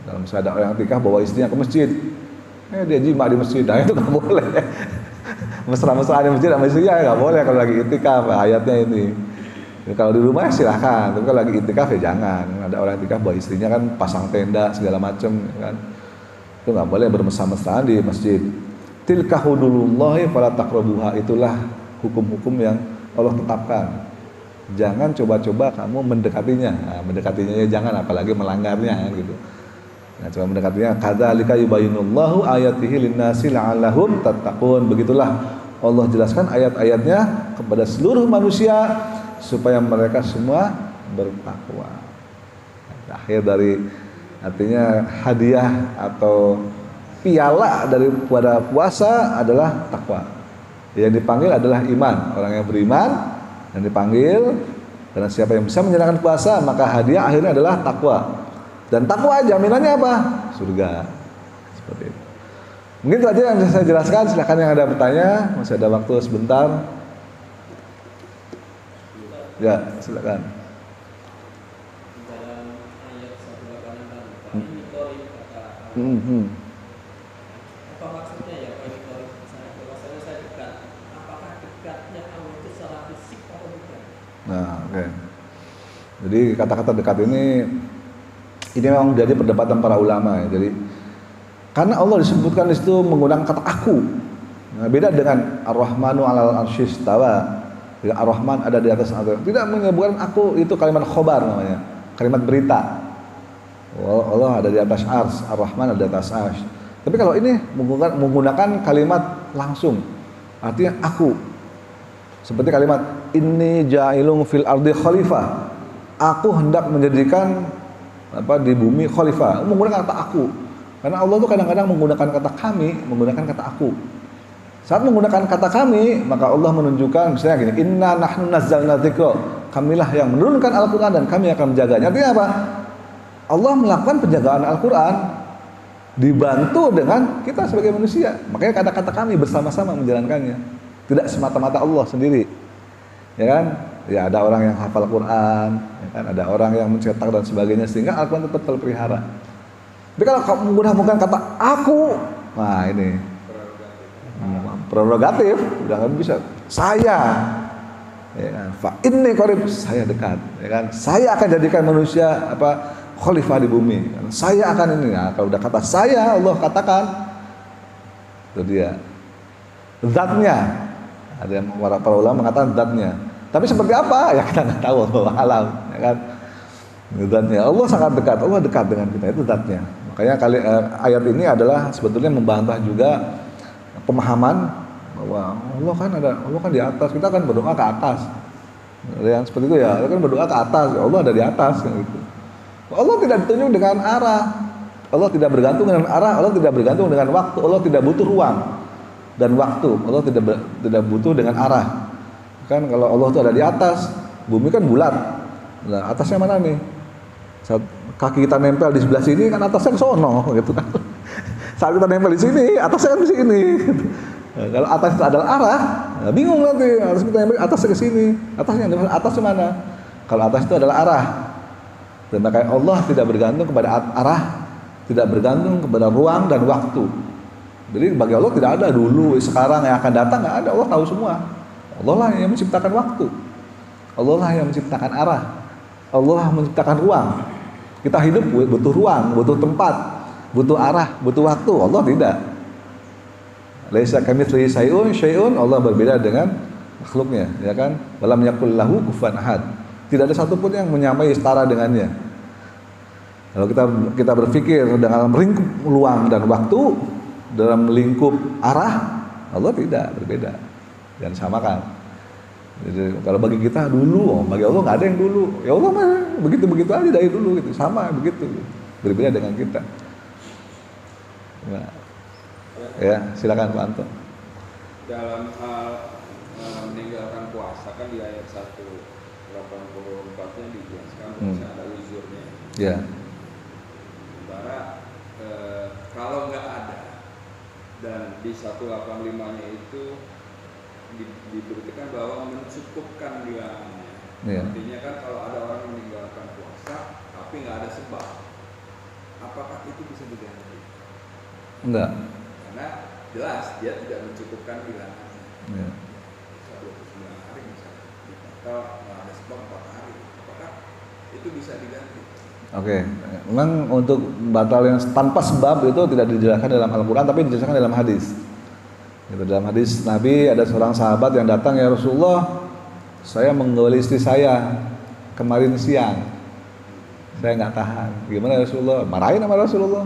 Kalau misalnya ada orang iktikaf bawa istrinya ke masjid, dia jima di masjid, nah itu nggak boleh. Mesra-mesraan di masjid sama istrinya nggak boleh kalau lagi iktikaf, ayatnya ini. Kalau di rumah silahkan, tapi kalau lagi itikaf ya jangan. Ada orang itikaf bawa istrinya kan pasang tenda segala macam, kan itu nggak boleh bermesra-mesraan di masjid. Tilka hududullahi fala taqrabuha, itulah hukum-hukum yang Allah tetapkan. Jangan coba-coba kamu mendekatinya. Nah, mendekatinya ya jangan, apalagi melanggarnya kan gitu. Nah, coba mendekatinya. Kadzalika yubayyinullahu ayatihi linnasi la'allahum tattaqun. Begitulah Allah jelaskan ayat-ayatnya kepada seluruh manusia supaya mereka semua bertakwa. Akhir dari artinya hadiah atau piala daripada puasa adalah takwa. Yang dipanggil adalah iman. Orang yang beriman dan dipanggil, karena siapa yang bisa menjalankan puasa maka hadiah akhirnya adalah takwa. Dan takwa jaminannya apa? Surga. Seperti itu. Mungkin itu aja yang bisa saya jelaskan. Silakan yang ada bertanya, masih ada waktu sebentar. Ya, silakan. Dalam ayat 186 ini Torib kata apa maksudnya ya Pak Torib? Bahwasanya saya dekat. Apakah dekatnya Allah itu secara fisik atau bukan? Nah, oke. Jadi kata-kata dekat ini memang jadi perdebatan para ulama ya. Jadi karena Allah disebutkan di situ menggunakan kata aku. Nah, beda dengan Ar-Rahmanu 'alal 'arsy istawa. Ar-Rahman ada di atas atas. Tidak menyebutkan aku, itu kalimat khobar namanya, kalimat berita. Allah ada di atas ars, Ar-Rahman ada di atas ars. Tapi kalau ini menggunakan kalimat langsung, artinya aku. Seperti kalimat inni ja'ilun fil ardi khalifah. Aku hendak menjadikan di bumi khalifah. Menggunakan kata aku. Karena Allah itu kadang-kadang menggunakan kata kami, menggunakan kata aku. Saat menggunakan kata kami, maka Allah menunjukkan misalnya gini, inna nahnu nazzalna dzikra, kamilah yang menurunkan Al-Qur'an dan kami akan menjaganya. Artinya apa? Allah melakukan penjagaan Al-Qur'an dibantu dengan kita sebagai manusia. Makanya kata-kata kami bersama-sama menjalankannya. Tidak semata-mata Allah sendiri. Ya kan? Ya ada orang yang hafal Al-Qur'an, ya kan? Ada orang yang mencetak dan sebagainya sehingga Al-Qur'an tetap terpelihara. Tapi kalau kamu menggunakan kata aku, nah ini prerogatif, udah kan bisa. Saya, ya kan? Fa inni qarib, saya dekat, ya kan? Saya akan jadikan manusia khalifah di bumi. Saya akan ini. Nah, kalau udah kata saya, Allah katakan, itu dia. Zatnya, ada yang para ulama mengatakan zatnya. Tapi seperti apa? Ya kita nggak tahu, Allah alam, ya kan? Zatnya, Allah sangat dekat, Allah dekat dengan kita, itu zatnya. Makanya ayat ini adalah sebetulnya membantah juga pemahaman bahwa Allah kan di atas, kita kan berdoa ke atas. Yang seperti itu ya, kita kan berdoa ke atas, Allah ada di atas gitu. Allah tidak ditunjuk dengan arah. Allah tidak bergantung dengan arah, Allah tidak bergantung dengan waktu, Allah tidak butuh ruang dan waktu. Allah tidak butuh dengan arah. Kan kalau Allah itu ada di atas, bumi kan bulat. Nah, atasnya mana nih? Saat kaki kita nempel di sebelah sini kan atasnya ke sono gitu kan. Saat kita nempel di sini, atasnya kan di sini. Nah, kalau atas itu adalah arah, nah bingung nanti. Harus kita nempel atasnya ke sini. Atasnya mana? Kalau atas itu adalah arah. Dan makanya Allah tidak bergantung kepada arah, tidak bergantung kepada ruang dan waktu. Jadi bagi Allah tidak ada dulu, sekarang, yang akan datang, nggak ada. Allah tahu semua. Allah lah yang menciptakan waktu. Allah lah yang menciptakan arah. Allah lah menciptakan ruang. Kita hidup butuh ruang, butuh tempat, butuh arah, butuh waktu. Allah tidak. Laisa kamitslihi syai'un, Allah berbeda dengan makhluknya, ya kan? Walam yakul lahu kufuwan ahad. Tidak ada satupun yang menyamai setara dengannya. Kalau kita berpikir dalam lingkup ruang dan waktu, dalam lingkup arah, Allah tidak, berbeda. Dan samakan. Jadi kalau bagi kita dulu, bagi Allah nggak ada yang dulu. Ya Allah mah begitu aja dari dulu gitu, sama begitu. Berbeda dengan kita. Nah, ya, silakan Pak Anto. Dalam hal meninggalkan puasa kan di ayat 184-nya dijelaskan bahwa ada uzurnya. Ya. Sementara kalau nggak ada dan di 185-nya itu diberitakan bahwa mencukupkan bilangannya. Ya. Artinya kan kalau ada orang meninggalkan puasa tapi nggak ada sebab, apakah itu bisa diganti? Enggak. Karena jelas dia tidak mencukupkan bilangannya. Ya. 29 hari misalnya, atau nggak ada sebab. sebab 4 hari. Apakah itu bisa diganti? Oke, memang untuk batal yang tanpa sebab itu tidak dijelaskan dalam Al-Quran, tapi dijelaskan dalam hadis. Gitu, dalam hadis Nabi ada seorang sahabat yang datang, ya Rasulullah, saya menggauli istri saya kemarin siang, saya nggak tahan. Gimana ya Rasulullah? Marahin sama Rasulullah.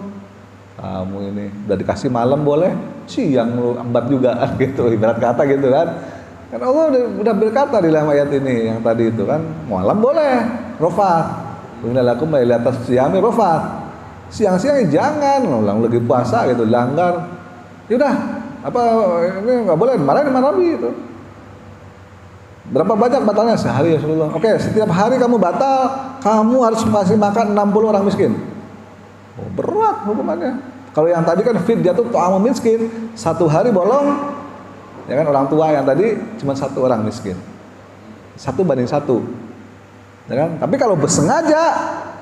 Kamu ini udah dikasih malam boleh, siang lu ambat juga gitu, ibarat kata gitu kan. Kan Allah udah berkata di dalam ayat ini yang tadi itu kan, malam boleh, rofat. Lakum di atas siami rofat. Siang-siang jangan, ulang lagi puasa gitu, langgar. Yaudah, apa ini nggak boleh, marahin sama Nabi itu. Berapa banyak batalnya sehari ya Rasulullah? Oke, setiap hari kamu batal, kamu harus masih makan 60 orang miskin. Oh, berat hukumannya. Kalau yang tadi kan fit dia tuh ta'amu miskin, 1 hari bolong, ya kan orang tua yang tadi cuma 1 orang miskin. 1 banding 1. Ya kan? Tapi kalau bersengaja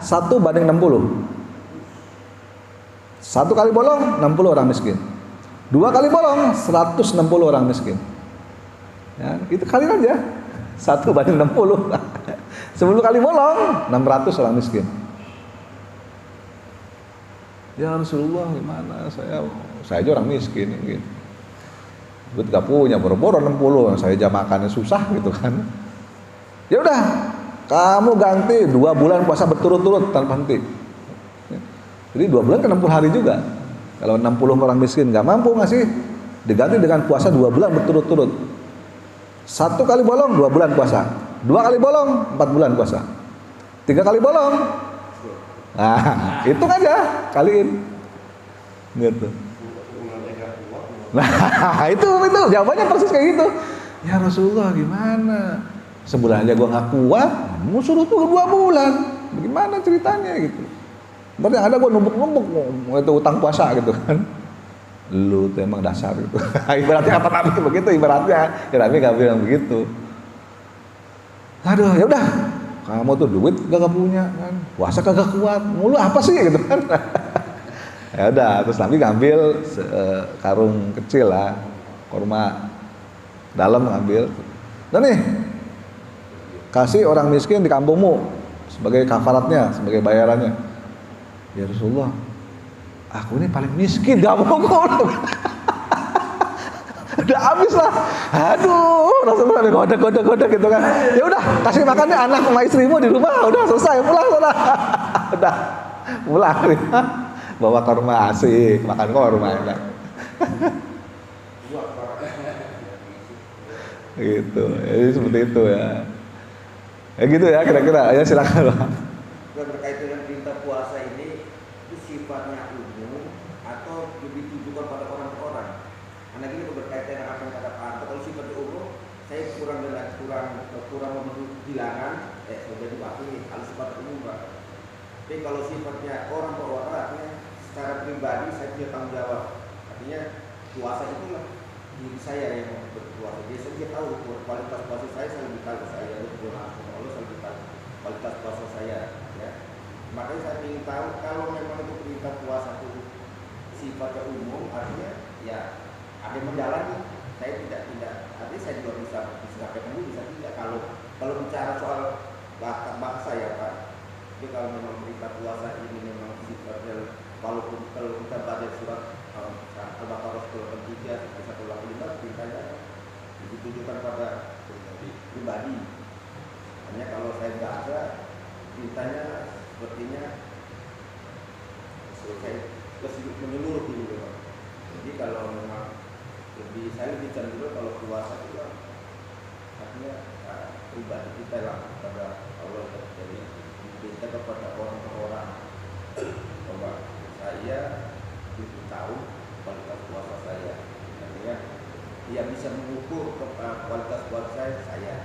1 banding 60. 1 kali bolong 60 orang miskin. 2 kali bolong 160 orang miskin. Ya, itu kali aja 1 banding 60. 10 kali bolong 600 orang miskin. Ya Rasulullah gimana? Saya aja orang miskin gitu. Gue gak punya, boro-boro 60, saya aja makannya susah gitu kan. Ya udah, kamu ganti 2 bulan puasa berturut-turut tanpa henti. Jadi 2 bulan kan 60 hari juga. Kalau 60 orang miskin nggak mampu ngasih, diganti dengan puasa 2 bulan berturut-turut. 1 kali bolong 2 bulan puasa, 2 kali bolong 4 bulan puasa, 3 kali bolong. Nah, hitung aja, kaliin. Gitu. Nah, itu jawabannya persis kayak gitu. Ya Rasulullah gimana? Sebulan aja gua nggak kuat, mau suruh tuh 2 bulan. Bagaimana ceritanya gitu? Berarti ada gua numpuk-numpuk itu utang puasa gitu kan. Lu tuh emang dasar gitu. Ibaratnya apa Nabi begitu ibaratnya. Ya Nabi nggak bilang begitu. Aduh, ya udah. Kamu tuh duit gak punya kan. Puasa kagak kuat. Mulu apa sih gitu kan. Ya udah, terus Nabi ngambil karung kecil lah, kurma dalam ngambil. Dan nih kasih orang miskin di kampungmu sebagai kafaratnya, sebagai bayarannya. Ya Rasulullah, aku ini paling miskin, gak mau kok. Udah habis lah. Aduh, Rasulullah goda gitu kan. Ya udah, kasih makannya anak sama istrimu di rumah, udah selesai, pulang sana. Udah, pulang. Bawa kurma asik, makan kurma enak. Gitu, jadi seperti itu ya. Ya gitu ya kira-kira. Ya silakan Pak. Berkait dengan perintah puasa ini, itu sifatnya umum atau lebih ditujukan pada orang-orang? Karena gini berkaitan dengan apa yang kata Pak Anto, kalau sifatnya umum, saya kurang memenuhi bilangan, sudah diwakili kalau sifat umum Pak. Tapi kalau sifatnya orang per orang, artinya secara pribadi saya punya tanggung jawab. Artinya puasa itulah diri saya yang berpuasa. Jadi saya tahu kualitas puasa saya lebih tahu, saya berpuasa Allah saya lebih tahu kualitas puasa saya. Ya. Makanya saya ingin tahu kalau memang itu perintah puasa itu sifatnya umum, artinya ya ada yang menjalani. Saya tidak, artinya saya juga bisa dulu, bisa tidak. Kalau bicara soal bangsa ya Pak, jadi kalau memang perintah puasa ini memang sifatnya, walaupun kalau kita baca surat Al-Baqarah 183 ayat 185 perintahnya ditujukan pada pribadi. Hanya kalau saya baca perintahnya sepertinya menyeluruh gitu Pak. Jadi kalau memang saya lebih cenderung kalau puasa itu artinya pribadi kita lah kepada Allah. Jadi kita kepada orang-orang bahwa saya itu tahu kualitas puasa saya. Artinya dia bisa mengukur kualitas puasa saya.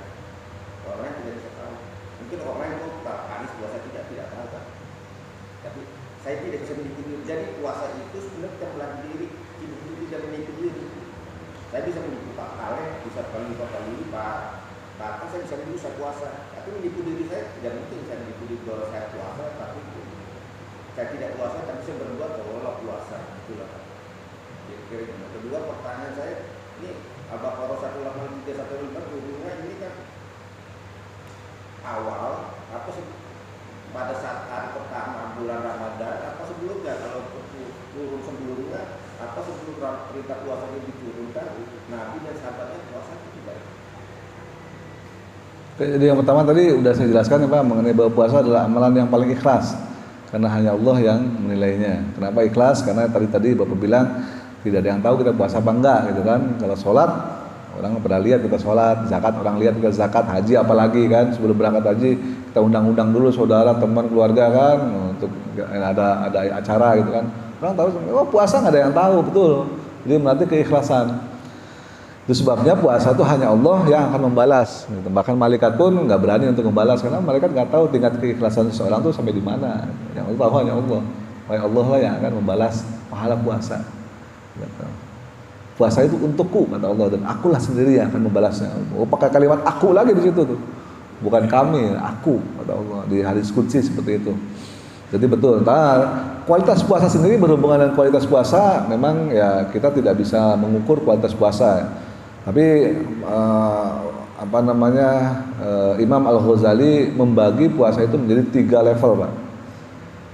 Orang yang tidak bisa tahu. Mungkin orang itu tak habis puasa tidak tahu kan. Tapi saya tidak bisa menipu diri. Jadi puasa itu sebenarnya kita melatih diri, hidup itu tidak menipu diri. Saya bisa menipu Pak Kaleh, bisa kali lipat. Bahkan saya bisa menipu saya puasa. Tapi menipu diri saya tidak mungkin saya menipu diri kalau saya puasa. Tapi saya tidak puasa, tapi saya berbuat seolah puasa. Itulah. Kira-kira. Kedua pertanyaan saya, ini Al-Baqarah 183 185 hubungannya ini kan surat perintah puasa ini diturunkan, Nabi dan sahabatnya puasa itu tidak. Jadi yang pertama tadi udah saya jelaskan ya Pak, mengenai bahwa puasa adalah amalan yang paling ikhlas, karena hanya Allah yang menilainya. Kenapa ikhlas? Karena tadi Bapak bilang tidak ada yang tahu kita puasa apa enggak gitu kan. Kalau sholat orang pernah lihat kita sholat, zakat orang lihat kita zakat, haji apalagi kan, sebelum berangkat haji kita undang-undang dulu saudara, teman, keluarga kan, untuk ada acara gitu kan. Orang tahu, oh puasa nggak ada yang tahu, betul. Jadi melatih keikhlasan. Itu sebabnya puasa itu hanya Allah yang akan membalas. Bahkan malaikat pun nggak berani untuk membalas karena malaikat nggak tahu tingkat keikhlasan seseorang itu sampai di mana. Yang Allah tahu hanya Allah. Hanya Allah lah yang akan membalas pahala puasa. Gitu. Puasa itu untukku kata Allah dan akulah sendiri yang akan membalasnya. Oh pakai kalimat aku lagi di situ tuh. Bukan kami, aku kata Allah di hadis qudsi seperti itu. Jadi betul. Kualitas puasa sendiri berhubungan dengan kualitas puasa. Memang ya kita tidak bisa mengukur kualitas puasa. Tapi Imam Al-Ghazali membagi puasa itu menjadi 3 level, Pak.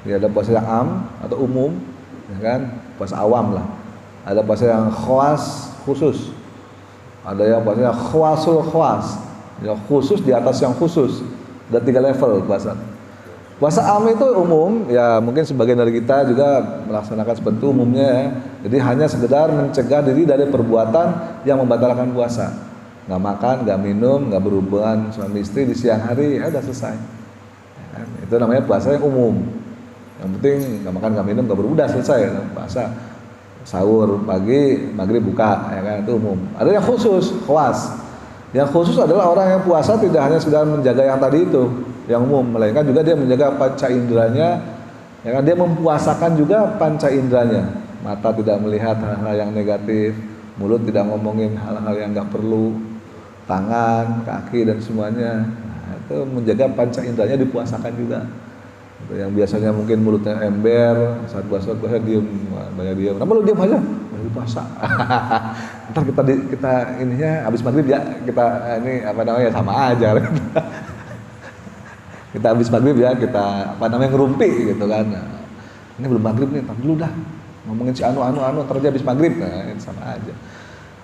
Ya, ada puasa yang am atau umum, ya kan? Puasa awam lah. Ada puasa yang khawas khusus. Ada yang puasa yang khawasul khawas, yang khusus di atas yang khusus. Ada 3 level puasa. Puasa am itu umum, ya mungkin sebagian dari kita juga melaksanakan seperti itu umumnya ya. Jadi hanya sekedar mencegah diri dari perbuatan yang membatalkan puasa. Nggak makan, nggak minum, nggak berhubungan suami istri di siang hari, ya udah selesai. Ya kan? Itu namanya puasa yang umum. Yang penting nggak makan, nggak minum, nggak berhubungan, udah selesai ya, puasa. Sahur pagi, maghrib buka, ya kan, itu umum. Ada yang khusus, khawas. Yang khusus adalah orang yang puasa tidak hanya sekedar menjaga yang tadi itu, yang umum, melainkan juga dia menjaga panca inderanya, ya kan, dia mempuasakan juga panca inderanya. Mata tidak melihat hal-hal yang negatif, mulut tidak ngomongin hal-hal yang nggak perlu, tangan, kaki dan semuanya. Nah, itu menjaga panca inderanya dipuasakan juga. Yang biasanya mungkin mulutnya ember, saat puasa diem, banyak diem. Kenapa lu diem aja? Lagi puasa. Ntar kita ininya habis maghrib ya, kita ini apa namanya sama aja. Kita habis maghrib ya, kita apa namanya ngerumpi gitu kan. Nah, ini belum maghrib nih, ntar dulu dah. Ngomongin si anu ntar aja habis maghrib, nah ini sama aja.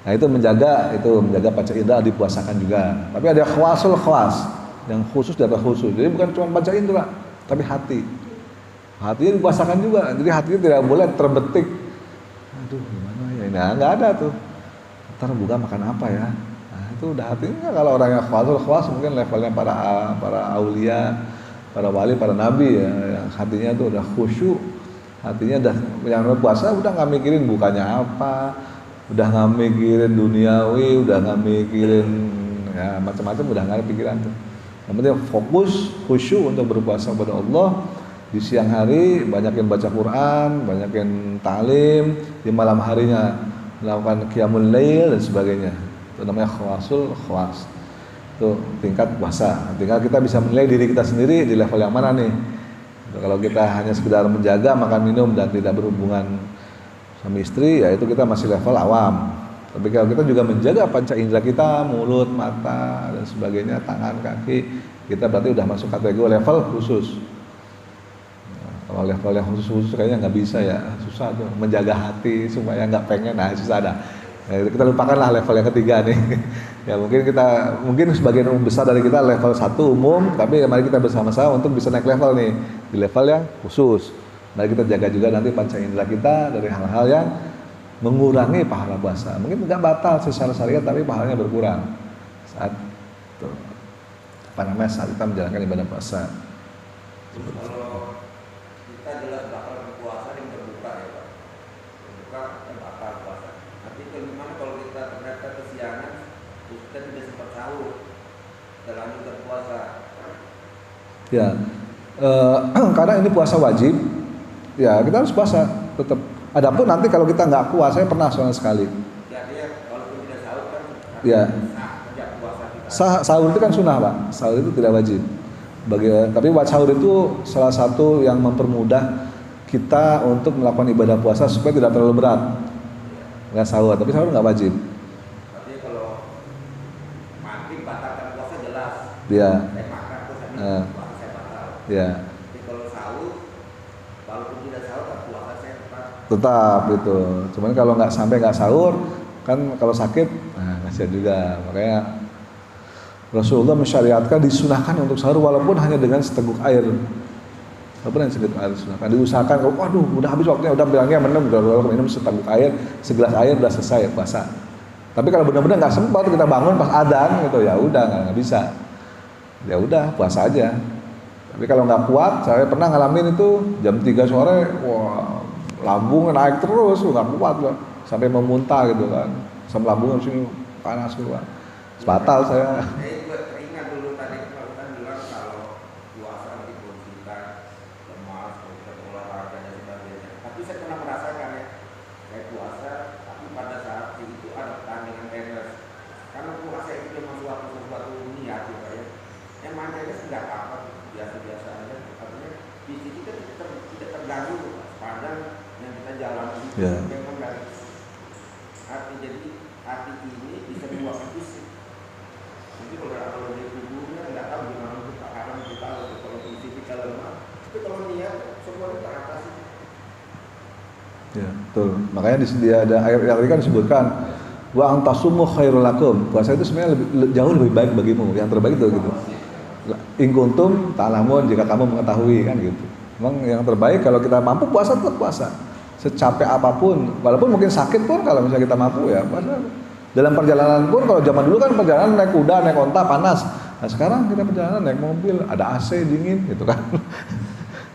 Nah itu menjaga panca indera dipuasakan juga. Tapi ada khawasul khawas, yang khusus dan khusus. Jadi bukan cuma panca indera, tapi hatinya dipuasakan juga. Jadi hatinya tidak boleh terbetik. Aduh gimana ya, nah nggak ada tuh. Ntar buka makan apa ya? Nah itu udah hatinya. Kalau orang yang khawas mungkin levelnya para aulia, para wali, para nabi ya, yang hatinya tuh udah khusyuk. Hatinya udah yang puasa udah nggak mikirin bukanya apa, udah nggak mikirin duniawi, udah nggak mikirin ya macam-macam, udah nggak ada pikiran tuh. Yang penting fokus khusyuk untuk berpuasa kepada Allah. Di siang hari banyakin baca Quran, banyakin ta'lim, di malam harinya melakukan qiyamul lail dan sebagainya. Itu namanya khawasul khawas. Itu tingkat puasa. Tinggal kita bisa menilai diri kita sendiri di level yang mana nih. Kalau kita hanya sekedar menjaga makan minum dan tidak berhubungan suami istri, ya itu kita masih level awam. Tapi kalau kita juga menjaga panca indera kita, mulut, mata dan sebagainya, tangan, kaki, kita berarti udah masuk kategori level khusus. Nah, kalau level yang khusus kayaknya nggak bisa ya, susah tuh menjaga hati supaya nggak pengen, nah susah ada. Nah, kita lupakanlah level yang ketiga nih. Ya mungkin sebagian besar dari kita level 1 umum, tapi mari kita bersama-sama untuk bisa naik level nih di level yang khusus. Mari kita jaga juga nanti panca indera kita dari hal-hal yang mengurangi pahala puasa. Mungkin nggak batal secara syariat, tapi pahalanya berkurang saat saat kita menjalankan ibadah puasa. Kalau kita jelas bakal berpuasa yang terbuka ya Pak, terbuka dan bakal puasa. Nanti bagaimana kalau kita ternyata kesiangan, kita tidak sempat sahur, terlanjur berpuasa. Ya, karena ini puasa wajib, ya kita harus puasa tetap. Adapun nanti kalau kita nggak puasa, saya pernah sama sekali. Ya dia walaupun tidak sahur kan, ya. sejak puasa kita. Sahur itu kan sunnah Pak, sahur itu tidak wajib. Tapi sahur itu salah satu yang mempermudah kita untuk melakukan ibadah puasa supaya tidak terlalu berat. Nggak sahur, tapi sahur nggak wajib. Tapi kalau maghrib batalkan puasa jelas. Iya. Saya makan terus puasa saya batal. Iya. Tapi kalau sahur, walaupun tidak sahur, puasa saya tetap tetap itu. Cuman kalau nggak sampai nggak sahur, kan kalau sakit, nah kasihan juga. Makanya Rasulullah mensyariatkan disunahkan untuk sahur walaupun hanya dengan seteguk air. Walaupun hanya seteguk air disunahkan. Diusahakan kalau waduh udah habis waktunya, udah bilangnya minum seteguk air, segelas air udah selesai puasa. Tapi kalau benar-benar nggak sempat kita bangun pas adzan gitu, ya udah nggak bisa. Ya udah puasa aja. Tapi kalau nggak kuat, saya pernah ngalamin itu jam 3 sore, wah lambung naik terus, nggak kuat loh, sampai memuntah gitu kan, sama lambung sini panas keluar, batal saya. Saya juga teringat dulu tadi kalau kan bilang kalau puasa itu kita lemas, kita olahraga dan sebagainya. Tapi saya pernah merasakan ya, saya puasa, tapi pada saat itu ada pertandingan tenis. Karena puasa itu cuma suatu niat ya Pak ya. Yang manjanya sudah apa, biasa-biasa aja. Artinya fisik kita tidak terganggu sepanjang yang kita jalan itu memang dari hati. Jadi hati ini bisa membuat fisik. Nanti kalau di tubuhnya nggak tahu gimana untuk takaran kita kalau fisik kita lemah. Tapi kalau niat semuanya teratasi. Ya betul. Makanya di sini ada ayat yang tadi kan disebutkan wa antasumu khairul lakum. Puasa itu sebenarnya jauh lebih baik bagimu. Yang terbaik itu gitu. In kuntum ta'lamun, jika kamu mengetahui kan gitu. Memang yang terbaik kalau kita mampu puasa tetap puasa. Secapek apapun, walaupun mungkin sakit pun kalau misalnya kita mampu ya puasa. Dalam perjalanan pun kalau zaman dulu kan perjalanan naik kuda, naik onta panas. Nah sekarang kita perjalanan naik mobil, ada AC dingin gitu kan.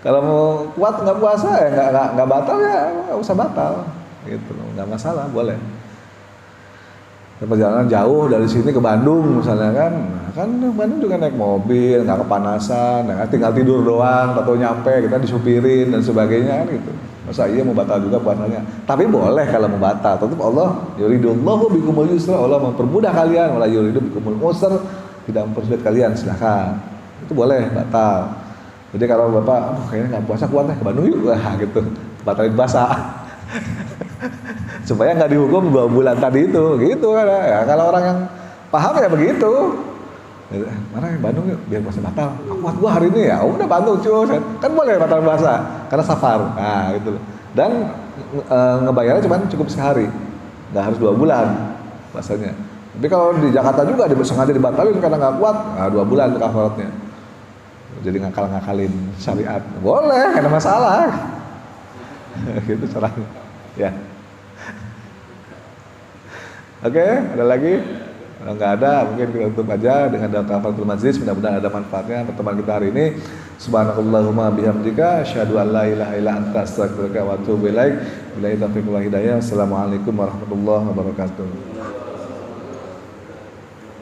Kalau mau kuat nggak puasa ya nggak batal ya nggak usah batal gitu, nggak masalah, boleh. Perjalanan jauh dari sini ke Bandung misalnya kan, nah kan Bandung juga naik mobil, nggak kepanasan, nah tinggal tidur doang, atau nyampe kita disupirin dan sebagainya kan gitu. Masa iya mau batal juga puasanya? Tapi boleh kalau mau batal, tetap Allah yuridullahu bikumul yusra, Allah mempermudah kalian, wala yuridu bikumul usra, tidak mempersulit kalian, silakan. Itu boleh batal. Jadi kalau Bapak, kayaknya nggak puasa kuat deh ke Bandung yuk, wah gitu, batalin puasa. Supaya nggak dihukum 2 bulan tadi itu, gitu kan ya. Kalau orang yang paham ya begitu. Mana yang Bandung yuk, biar puasa batal. Kuat gua hari ini ya, udah Bandung cuy, kan boleh batal puasa karena safar. Nah gitu. Dan ngebayarnya cuma cukup sehari, nggak harus 2 bulan puasanya. Tapi kalau di Jakarta juga sengaja dibatalin karena nggak kuat, nah 2 bulan kafaratnya. Jadi ngakal-ngakalin syariat, boleh, nggak ada masalah. Gitu caranya. Ya. Oke, ada lagi? Kalau nggak ada, mungkin kita tutup aja dengan doa kafaratul majlis. Mudah-mudahan ada manfaatnya pertemuan kita hari ini. Subhanakallahumma bihamdika, asyhadu an la ilaha illa anta, astaghfiruka wa atubu ilaik. Billahi taufiq wal hidayah. Assalamualaikum warahmatullahi wabarakatuh.